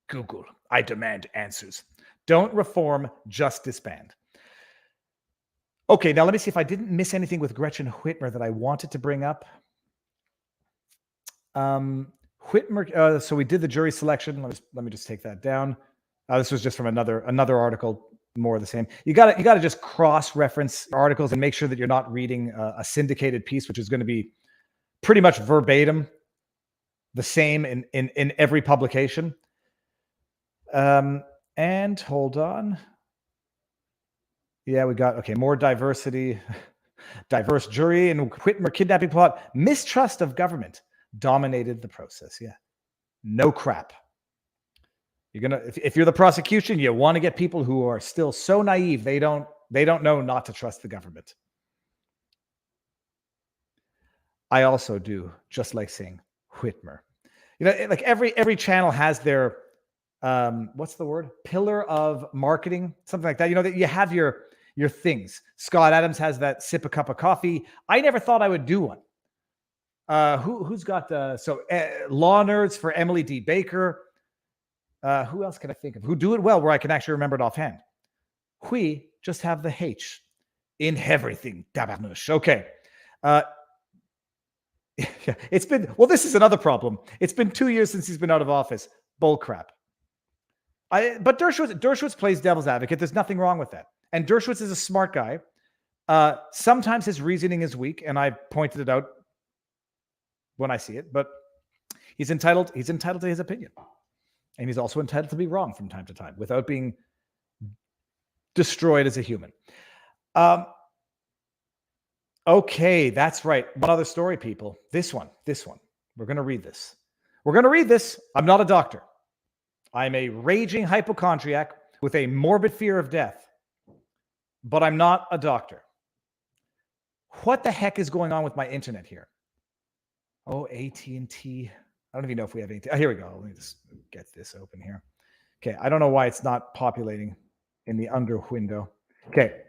Google, I demand answers. Don't reform, just disband. Okay, now let me see if I didn't miss anything with Gretchen Whitmer that I wanted to bring up. Whitmer, so we did the jury selection. Let me just take that down. This was just from another article, more of the same. You got to just cross-reference articles and make sure that you're not reading a syndicated piece, which is going to be pretty much verbatim the same in every publication. And hold on. Yeah, we got, okay, more diversity, diverse jury and Whitmer kidnapping plot. Mistrust of government dominated the process. Yeah. No crap. You're going to, if you're the prosecution, you want to get people who are still so naive, they don't know not to trust the government. I also do, just like saying Whitmer. Like every channel has their, what's the word? Pillar of marketing, something like that. That you have your things. Scott Adams has that sip a cup of coffee. I never thought I would do one. Who's got law nerds for Emily D. Baker. Who else can I think of? Who do it well where I can actually remember it offhand? We just have the H in everything. Tabarnouche. Okay. It's been, well, this is another problem. It's been 2 years since he's been out of office. Bull crap. But Dershowitz plays devil's advocate. There's nothing wrong with that. And Dershowitz is a smart guy. Sometimes his reasoning is weak, and I pointed it out when I see it, but he's entitled to his opinion. And he's also entitled to be wrong from time to time without being destroyed as a human. Okay, that's right. One other story, people. This one. We're going to read this. I'm not a doctor. I'm a raging hypochondriac with a morbid fear of death, but I'm not a doctor. What the heck is going on with my internet here? Oh, AT&T. I don't even know if we have AT&T. Oh, here we go. Let me just get this open here. Okay, I don't know why it's not populating in the under window. Okay.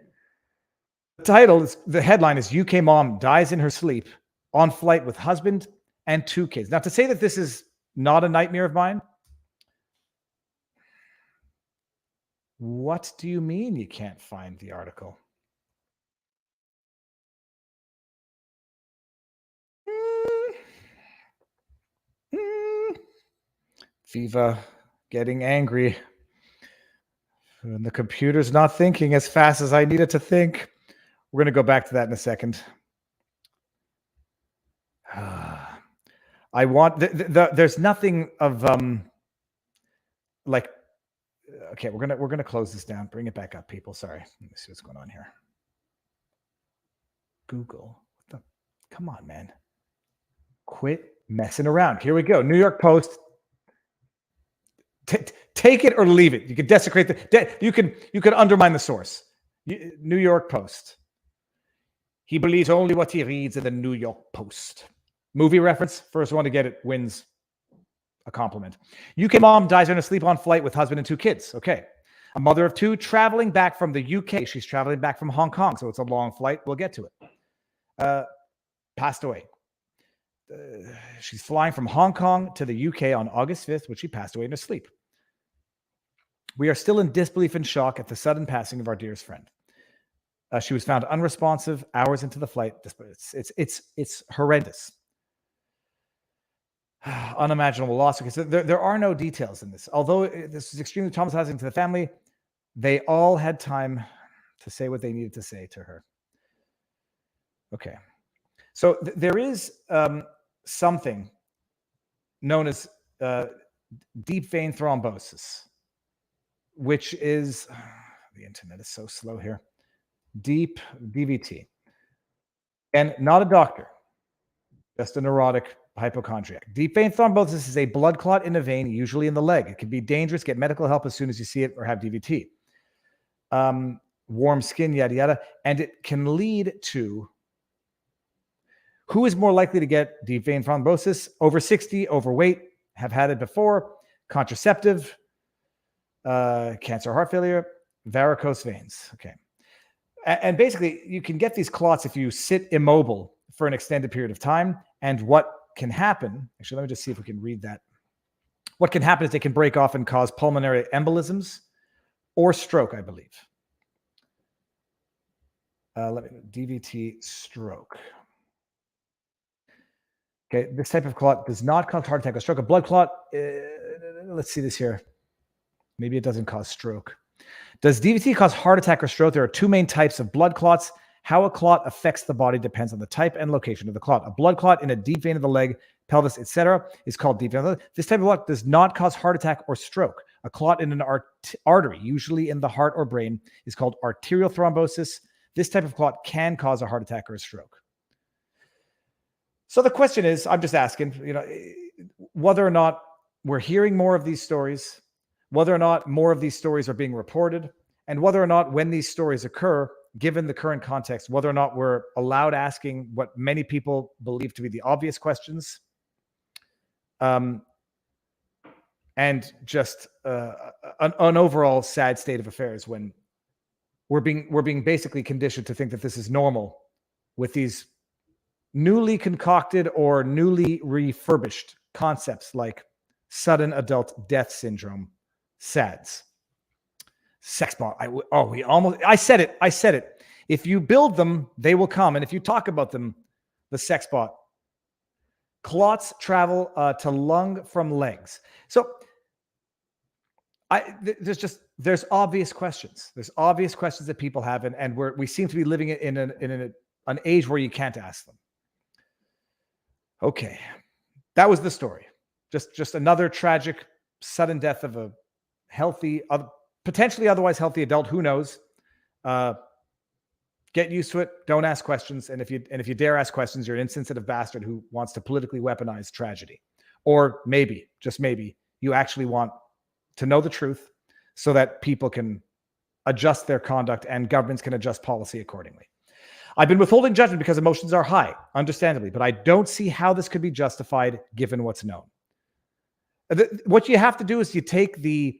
The headline is UK mom dies in her sleep on flight with husband and 2 kids. Now, to say that this is not a nightmare of mine, what do you mean you can't find the article? Viva getting angry. And the computer's not thinking as fast as I need it to think. We're going to go back to that in a second. I want there's nothing of like. Okay, we're gonna close this down. Bring it back up, people. Sorry, let me see what's going on here. Google, come on, man, quit messing around. Here we go. New York Post. Take it or leave it. You can desecrate you can undermine the source. New York Post. He believes only what he reads in the New York Post. Movie reference. First one to get it wins a compliment. UK mom dies in her sleep on flight with husband and 2 kids. Okay. A mother of 2 traveling back from the UK. She's traveling back from Hong Kong, so it's a long flight. We'll get to it. Passed away. She's flying from Hong Kong to the UK on August 5th, when she passed away in her sleep. We are still in disbelief and shock at the sudden passing of our dearest friend. She was found unresponsive hours into the flight. It's horrendous. Unimaginable loss. Okay, so there are no details in this. Although this is extremely traumatizing to the family, they all had time to say what they needed to say to her. Okay. So there is something known as deep vein thrombosis, which is, the internet is so slow here. Deep DVT. And not a doctor, just a neurotic hypochondriac. Deep vein thrombosis is a blood clot in a vein, usually in the leg. It can be dangerous. Get medical help as soon as you see it or have DVT. Warm skin, yada, yada. And it can lead to, who is more likely to get deep vein thrombosis? Over 60, overweight, have had it before, contraceptive, cancer, heart failure, varicose veins. Okay. And basically, you can get these clots if you sit immobile for an extended period of time. And what can happen, actually, let me just see if we can read that. What can happen is they can break off and cause pulmonary embolisms or stroke, I believe. DVT stroke. Okay, this type of clot does not cause heart attack or stroke. A blood clot, let's see this here. Maybe it doesn't cause stroke. Does DVT cause heart attack or stroke? There are 2 main types of blood clots. How a clot affects the body depends on the type and location of the clot. A blood clot in a deep vein of the leg, pelvis, etc., is called deep vein of the leg. This type of clot does not cause heart attack or stroke. A clot in an artery, usually in the heart or brain, is called arterial thrombosis. This type of clot can cause a heart attack or a stroke. So the question is, I'm just asking, whether or not we're hearing more of these stories, whether or not more of these stories are being reported, and whether or not when these stories occur, given the current context, whether or not we're allowed asking what many people believe to be the obvious questions, and just an overall sad state of affairs when we're being basically conditioned to think that this is normal with these newly concocted or newly refurbished concepts like sudden adult death syndrome, SADS, sex bomb. I said it. If you build them, they will come. And if you talk about them, the sex bot. Clots travel to lung from legs. So there's obvious questions. There's obvious questions that people have, and we seem to be living in an age where you can't ask them. Okay, that was the story. Just another tragic, sudden death of a healthy, potentially otherwise healthy adult. Who knows? Get used to it. Don't ask questions. And if you dare ask questions, you're an insensitive bastard who wants to politically weaponize tragedy. Or maybe, just maybe, you actually want to know the truth so that people can adjust their conduct and governments can adjust policy accordingly. I've been withholding judgment because emotions are high, understandably, but I don't see how this could be justified given what's known. What you have to do is you take the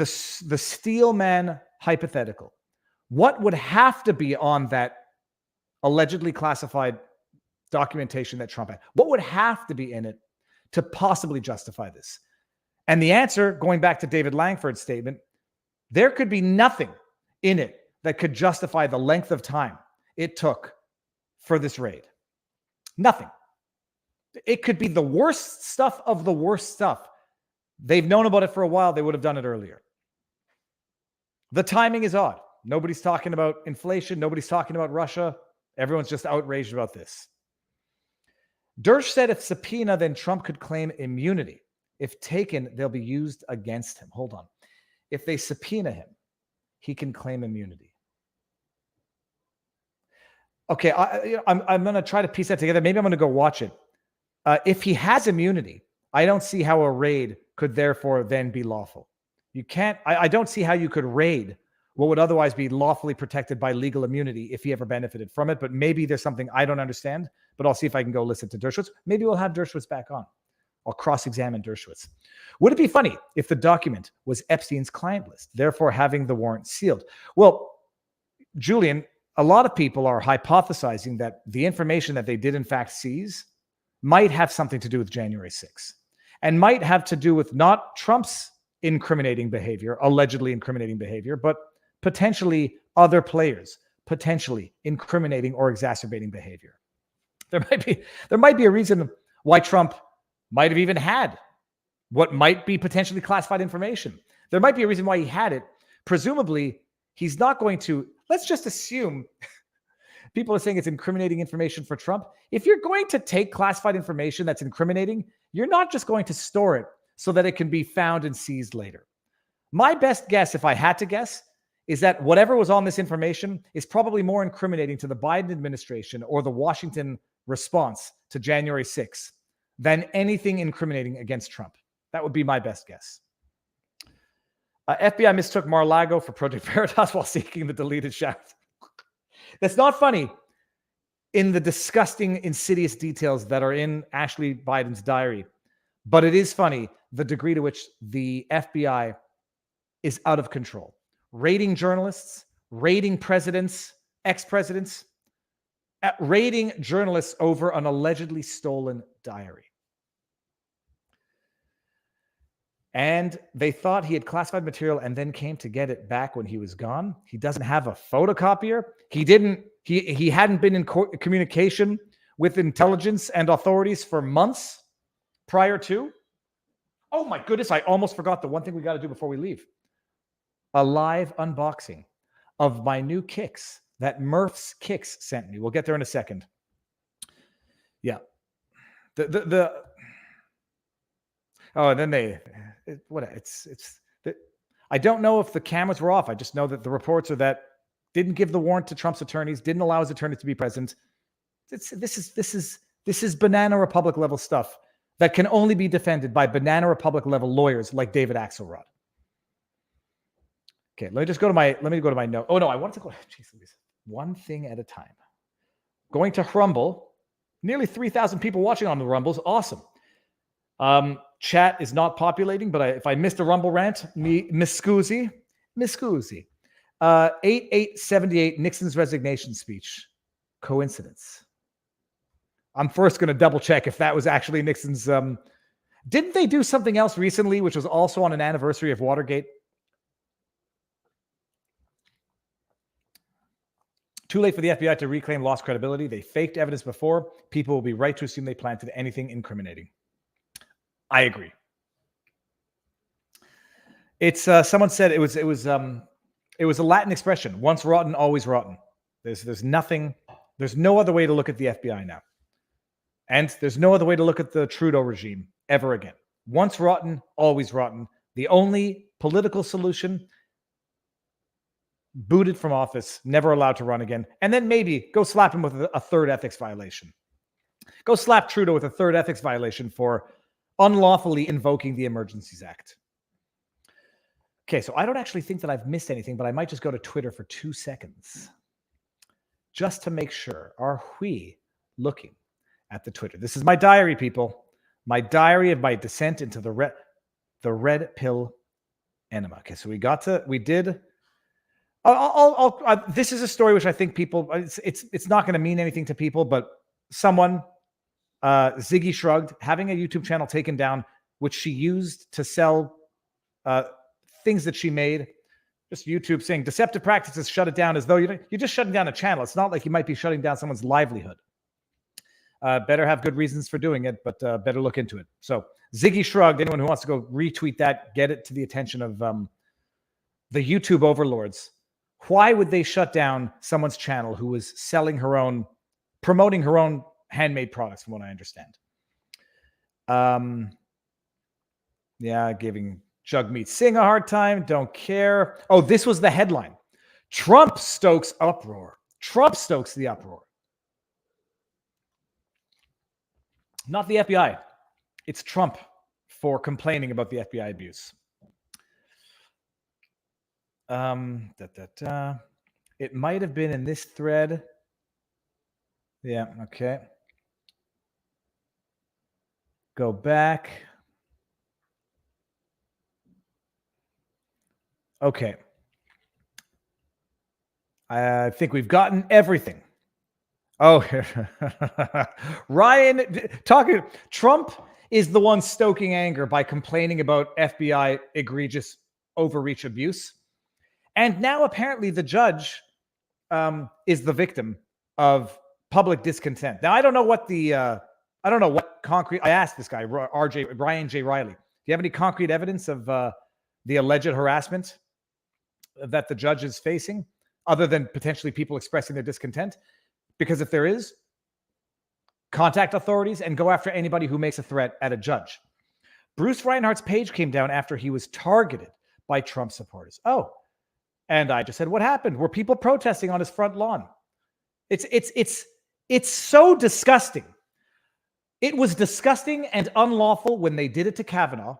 Steelman hypothetical. What would have to be on that allegedly classified documentation that Trump had? What would have to be in it to possibly justify this? And the answer, going back to David Langford's statement, there could be nothing in it that could justify the length of time it took for this raid. Nothing. It could be the worst stuff of the worst stuff. They've known about it for a while. They would have done it earlier. The timing is odd. Nobody's talking about inflation. Nobody's talking about Russia. Everyone's just outraged about this. Dersh said if subpoena, then Trump could claim immunity. If taken, they'll be used against him. Hold on. If they subpoena him, he can claim immunity. Okay, I'm going to try to piece that together. Maybe I'm going to go watch it. If he has immunity, I don't see how a raid could therefore then be lawful. You can't, I don't see how you could raid what would otherwise be lawfully protected by legal immunity if he ever benefited from it. But maybe there's something I don't understand, but I'll see if I can go listen to Dershowitz. Maybe we'll have Dershowitz back on. I'll cross-examine Dershowitz. Would it be funny if the document was Epstein's client list, therefore having the warrant sealed? Well, Julian, a lot of people are hypothesizing that the information that they did in fact seize might have something to do with January 6th and might have to do with not Trump's incriminating behavior, allegedly incriminating behavior, but potentially other players, potentially incriminating or exacerbating behavior. There might be a reason why Trump might have even had what might be potentially classified information. There might be a reason why he had it. Presumably, he's not going to, let's just assume people are saying it's incriminating information for Trump. If you're going to take classified information that's incriminating, you're not just going to store it so that it can be found and seized later. My best guess, if I had to guess, is that whatever was on this information is probably more incriminating to the Biden administration or the Washington response to January 6th than anything incriminating against Trump. That would be my best guess. FBI mistook Mar-a-Lago for Project Veritas while seeking the deleted shaft. That's not funny in the disgusting, insidious details that are in Ashley Biden's diary, but it is funny the degree to which the FBI is out of control. Raiding journalists, raiding presidents, ex-presidents, raiding journalists over an allegedly stolen diary. And they thought he had classified material and then came to get it back when he was gone. He doesn't have a photocopier. He hadn't been in communication with intelligence and authorities for months prior to. Oh my goodness, I almost forgot the one thing we got to do before we leave. A live unboxing of my new kicks that Murph's Kicks sent me. We'll get there in a second. Yeah. And then I don't know if the cameras were off. I just know that the reports are that didn't give the warrant to Trump's attorneys, didn't allow his attorneys to be present. This is Banana Republic level stuff that can only be defended by Banana Republic level lawyers like David Axelrod. Okay, let me go to my note. Oh no, I wanted to go. Geez, one thing at a time. Going to Rumble. Nearly 3,000 people watching on the Rumbles. Awesome. Chat is not populating, but if I missed a Rumble rant, Miss Scusi. 8878 Nixon's resignation speech. Coincidence. I'm first going to double check if that was actually Nixon's. Didn't they do something else recently, which was also on an anniversary of Watergate? Too late for the FBI to reclaim lost credibility. They faked evidence before. People will be right to assume they planted anything incriminating. I agree. It's someone said it was a Latin expression. Once rotten, always rotten. There's nothing. There's no other way to look at the FBI now, and there's no other way to look at the Trudeau regime ever again. Once rotten, always rotten. The only political solution: booted from office, never allowed to run again, and then maybe go slap him with a third ethics violation. Go slap Trudeau with a third ethics violation for unlawfully invoking the Emergencies Act. Okay, so I don't actually think that I've missed anything, but I might just go to Twitter for 2 seconds just to make sure. Are we looking at the Twitter? This is my diary, people. My diary of my descent into the red pill enema. Okay, so we did. This is a story which I think people, it's not going to mean anything to people, but someone, Ziggy Shrugged, having a YouTube channel taken down, which she used to sell things that she made. Just YouTube saying deceptive practices, shut it down, as though you're just shutting down a channel. It's not like you might be shutting down someone's livelihood. Better have good reasons for doing it, but better look into it. So Ziggy Shrugged, anyone who wants to go retweet that, get it to the attention of the YouTube overlords. Why would they shut down someone's channel who was promoting her own handmade products, from what I understand? Yeah, giving Jugmeat Singh a hard time. Don't care. Oh, this was the headline. Trump stokes uproar. Trump stokes the uproar. Not the FBI. It's Trump for complaining about the FBI abuse. It might have been in this thread. Yeah, okay. Go back. Okay. I think we've gotten everything. Oh, Ryan, Trump is the one stoking anger by complaining about FBI egregious overreach abuse. And now apparently the judge is the victim of public discontent. Now, I don't know what concrete, I asked this guy, Brian J. Riley, do you have any concrete evidence of the alleged harassment that the judge is facing, other than potentially people expressing their discontent? Because if there is, contact authorities and go after anybody who makes a threat at a judge. Bruce Reinhart's page came down after he was targeted by Trump supporters. Oh, and I just said, what happened? Were people protesting on his front lawn? It's so disgusting. It was disgusting and unlawful when they did it to Kavanaugh.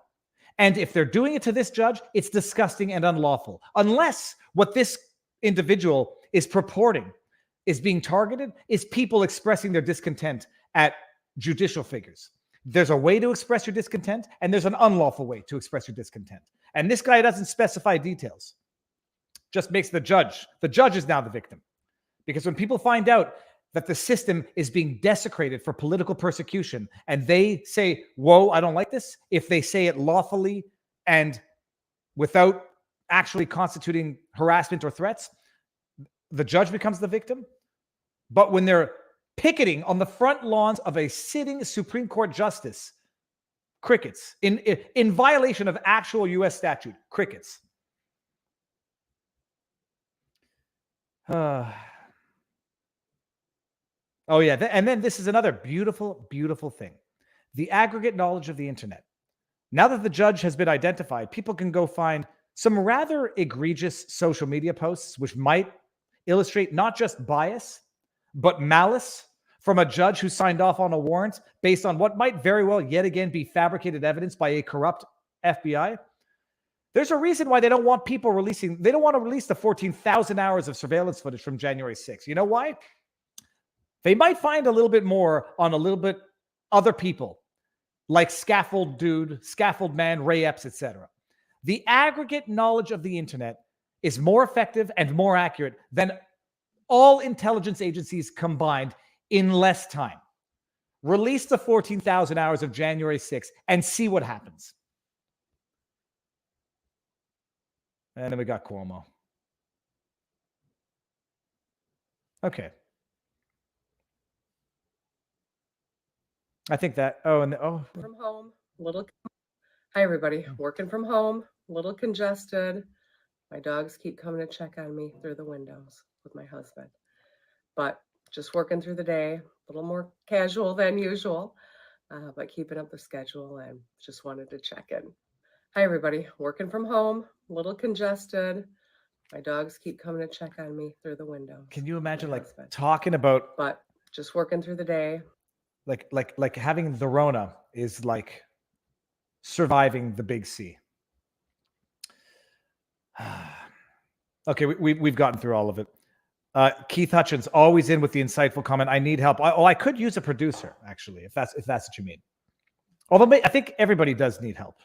And if they're doing it to this judge, it's disgusting and unlawful. Unless what this individual is purporting is being targeted is people expressing their discontent at judicial figures. There's a way to express your discontent, and there's an unlawful way to express your discontent. And this guy doesn't specify details. Just makes the judge is now the victim. Because when people find out that the system is being desecrated for political persecution, and they say, whoa, I don't like this, if they say it lawfully and without actually constituting harassment or threats, the judge becomes the victim. But when they're picketing on the front lawns of a sitting Supreme Court justice, crickets. In violation of actual U.S. statute, crickets. Oh, yeah. And then this is another beautiful, beautiful thing. The aggregate knowledge of the internet. Now that the judge has been identified, people can go find some rather egregious social media posts, which might illustrate not just bias, but malice from a judge who signed off on a warrant based on what might very well yet again be fabricated evidence by a corrupt FBI. There's a reason why they don't want people releasing. They don't want to release the 14,000 hours of surveillance footage from January 6th. You know why? They might find a little bit more on a little bit other people, like Scaffold Dude, Scaffold Man, Ray Epps, etc. The aggregate knowledge of the internet is more effective and more accurate than all intelligence agencies combined in less time. Release the 14,000 hours of January 6th and see what happens. And then we got Cuomo. Okay. I think that, from home, hi everybody, working from home, a little congested. My dogs keep coming to check on me through the windows with my husband, but just working through the day, a little more casual than usual, but keeping up the schedule and just wanted to check in. Hi everybody, working from home, a little congested. My dogs keep coming to check on me through the windows. Can you imagine talking about, but just working through the day. Like having the Rona is like surviving the big C. Okay, we've gotten through all of it. Keith Hutchins, always in with the insightful comment. I need help. I could use a producer, actually, if that's what you mean. Although I think everybody does need help.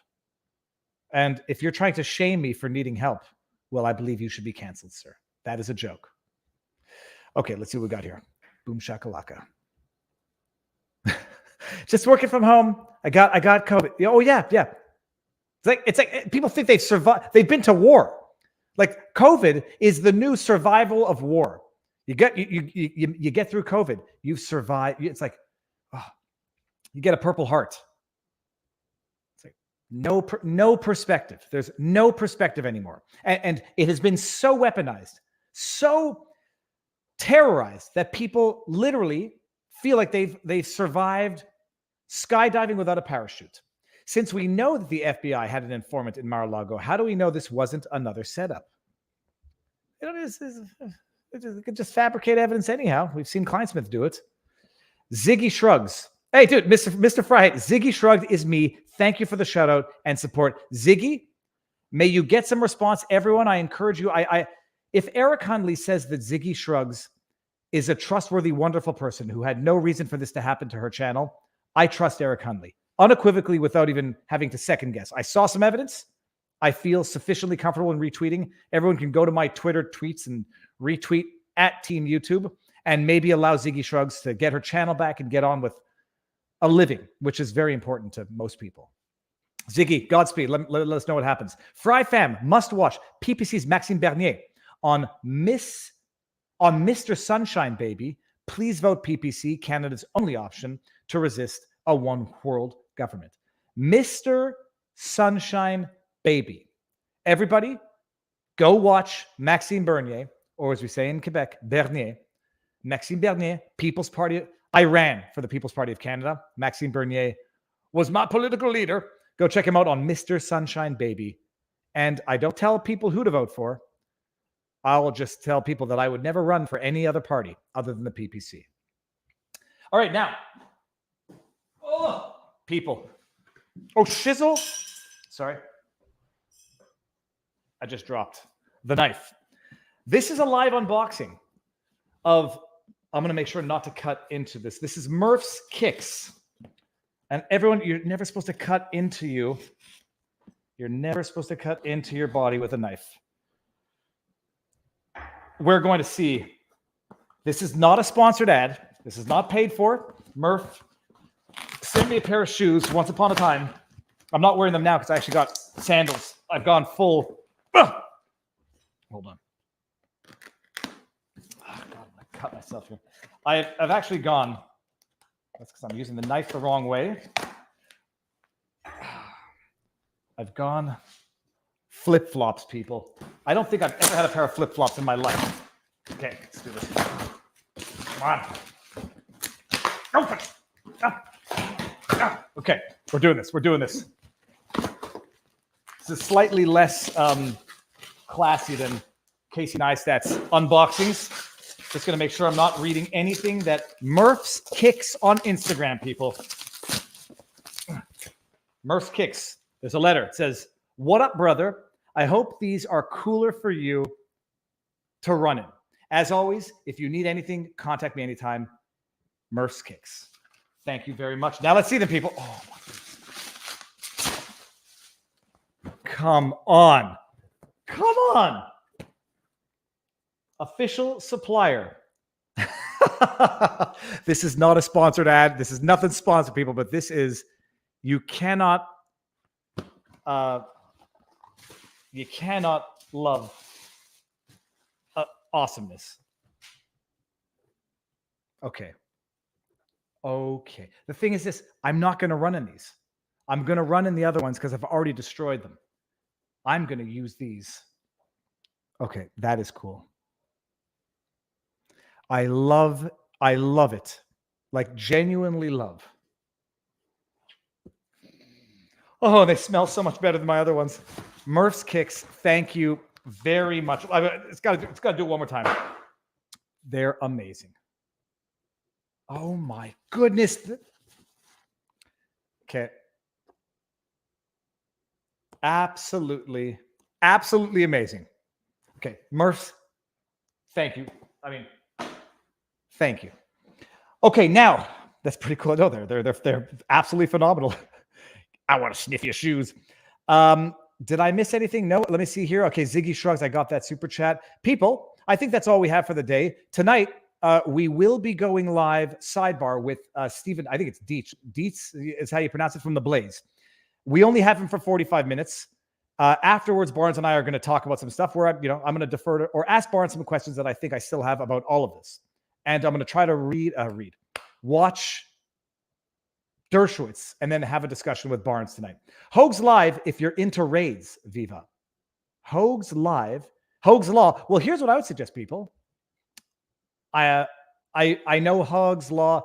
And if you're trying to shame me for needing help, well, I believe you should be canceled, sir. That is a joke. Okay, let's see what we got here. Boom shakalaka. Just working from home. I got COVID. Oh yeah. It's like people think they've survived. They've been to war. Like COVID is the new survival of war. You get through COVID. You've survived. It's like, oh, you get a Purple Heart. It's like no perspective. There's no perspective anymore, and it has been so weaponized, so terrorized that people literally feel like they've survived skydiving without a parachute. Since we know that the FBI had an informant in Mar-a-Lago, how do we know this wasn't another setup? It could just fabricate evidence anyhow. We've seen Kleinsmith do it. Ziggy shrugs. Hey, dude, Mr. Fry, Ziggy shrugged is me. Thank you for the shout out and support. Ziggy, may you get some response. Everyone, I encourage you. If Eric Hundley says that Ziggy shrugs is a trustworthy, wonderful person who had no reason for this to happen to her channel, I trust Eric Hundley unequivocally without even having to second guess. I saw some evidence. I feel sufficiently comfortable in retweeting. Everyone can go to my Twitter tweets and retweet at Team YouTube and maybe allow Ziggy Shrugs to get her channel back and get on with a living, which is very important to most people. Ziggy, Godspeed. Let us know what happens. Fry Fam, must watch PPC's Maxime Bernier on Mr. Sunshine Baby. Please vote PPC, Canada's only option to resist a one world government. Mr. Sunshine Baby. Everybody, go watch Maxime Bernier, or as we say in Quebec, Bernier. Maxime Bernier, People's Party. I ran for the People's Party of Canada. Maxime Bernier was my political leader. Go check him out on Mr. Sunshine Baby. And I don't tell people who to vote for. I will just tell people that I would never run for any other party other than the PPC. All right, now. Oh, people. Oh, shizzle. Sorry. I just dropped the knife. This is a live unboxing of, I'm going to make sure not to cut into this. This is Murph's Kicks. And everyone, you're never supposed to cut into you. You're never supposed to cut into your body with a knife. We're going to see. This is not a sponsored ad. This is not paid for. Murph sent me a pair of shoes once upon a time. I'm not wearing them now because I actually got sandals. I've gone full. Hold on. Oh, God, I cut myself here. I've actually gone. That's because I'm using the knife the wrong way. I've gone flip-flops, people. I don't think I've ever had a pair of flip-flops in my life. Okay, let's do this. Come on. Open. Okay, we're doing this. We're doing this. This is slightly less classy than Casey Neistat's unboxings. Just going to make sure I'm not reading anything that Murph's Kicks on Instagram, people. Murph's Kicks. There's a letter. It says, "What up, brother? I hope these are cooler for you to run in. As always, if you need anything, contact me anytime. Murph's Kicks." Thank you very much. Now let's see them, people. Oh, come on. Come on. Official supplier. This is not a sponsored ad. This is nothing sponsored, people, but this is, you cannot love awesomeness. Okay. The thing is this, I'm not going to run in these. I'm going to run in the other ones because I've already destroyed them. I'm going to use these. Okay, that is cool. I love it. Like genuinely love. Oh, they smell so much better than my other ones. Murph's Kicks, thank you very much. It's got to do it one more time. They're amazing. Oh my goodness. Okay. Absolutely amazing. Okay, Murph's, thank you. Thank you. Okay, now that's pretty cool. No, they're absolutely phenomenal. I want to sniff your shoes. Did I miss anything? No. Let me see here. Okay, Ziggy Shrugs. I got that super chat. People, I think that's all we have for the day tonight. We will be going live sidebar with Stephen. I think it's Dietz. Dietz is how you pronounce it, from The Blaze. We only have him for 45 minutes. Afterwards, Barnes and I are going to talk about some stuff where I'm going to defer to or ask Barnes some questions that I think I still have about all of this. And I'm going to try to watch Dershowitz, and then have a discussion with Barnes tonight. Hoag's Live, if you're into raids, Viva. Hoag's Live. Hoag's Law. Well, here's what I would suggest, people. I know Hoag's Law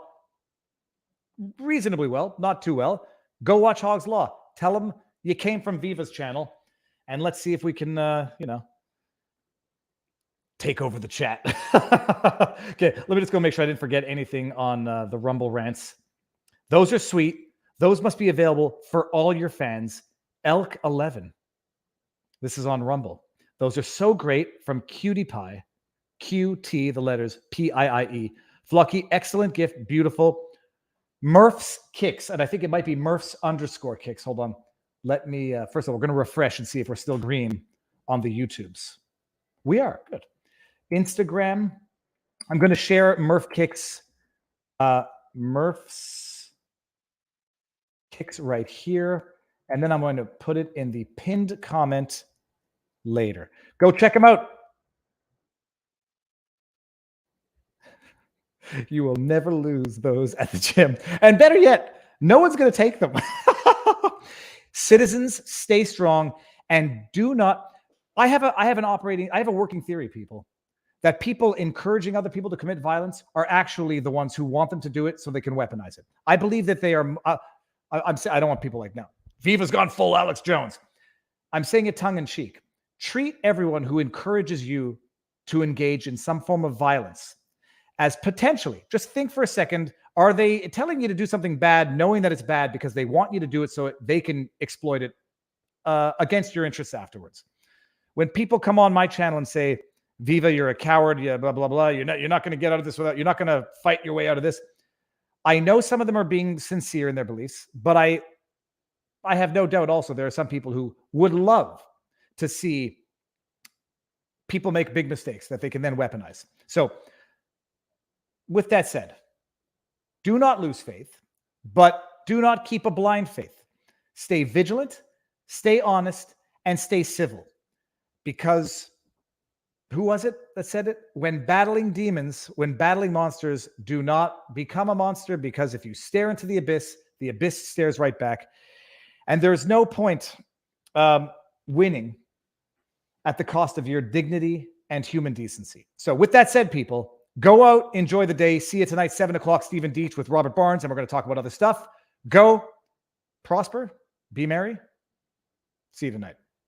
reasonably well, not too well. Go watch Hoag's Law. Tell him you came from Viva's channel, and let's see if we can, take over the chat. Okay, let me just go make sure I didn't forget anything on the Rumble rants. Those are sweet. Those must be available for all your fans. Elk 11. This is on Rumble. Those are so great, from Cutie Pie. QT, the letters PIIE. Flucky, excellent gift, beautiful. Murph's Kicks, and I think it might be Murph's _Kicks. Hold on. Let me, first of all, we're going to refresh and see if we're still green on the YouTubes. We are, good. Instagram, I'm going to share Murph Kicks, Murph's Kicks right here, and then I'm going to put it in the pinned comment later. Go check them out. You will never lose those at the gym. And better yet, no one's going to take them. Citizens, stay strong and do not. I have a working theory, people, that people encouraging other people to commit violence are actually the ones who want them to do it so they can weaponize it. I believe that they are. I don't want people like, no, Viva's gone full Alex Jones. I'm saying it tongue in cheek. Treat everyone who encourages you to engage in some form of violence as potentially, just think for a second, are they telling you to do something bad, knowing that it's bad because they want you to do it so they can exploit it against your interests afterwards? When people come on my channel and say, Viva, you're a coward, yeah, blah, blah, blah, you're not going to get out of this you're not going to fight your way out of this. I know some of them are being sincere in their beliefs, but I have no doubt also there are some people who would love to see people make big mistakes that they can then weaponize. So with that said, do not lose faith, but do not keep a blind faith. Stay vigilant, stay honest, and stay civil. Because who was it that said it? When battling demons, when battling monsters, do not become a monster, because if you stare into the abyss stares right back. And there's no point winning at the cost of your dignity and human decency. So with that said, people, go out, enjoy the day. See you tonight, 7 o'clock, Stephen Dietz with Robert Barnes, and we're going to talk about other stuff. Go, prosper, be merry. See you tonight.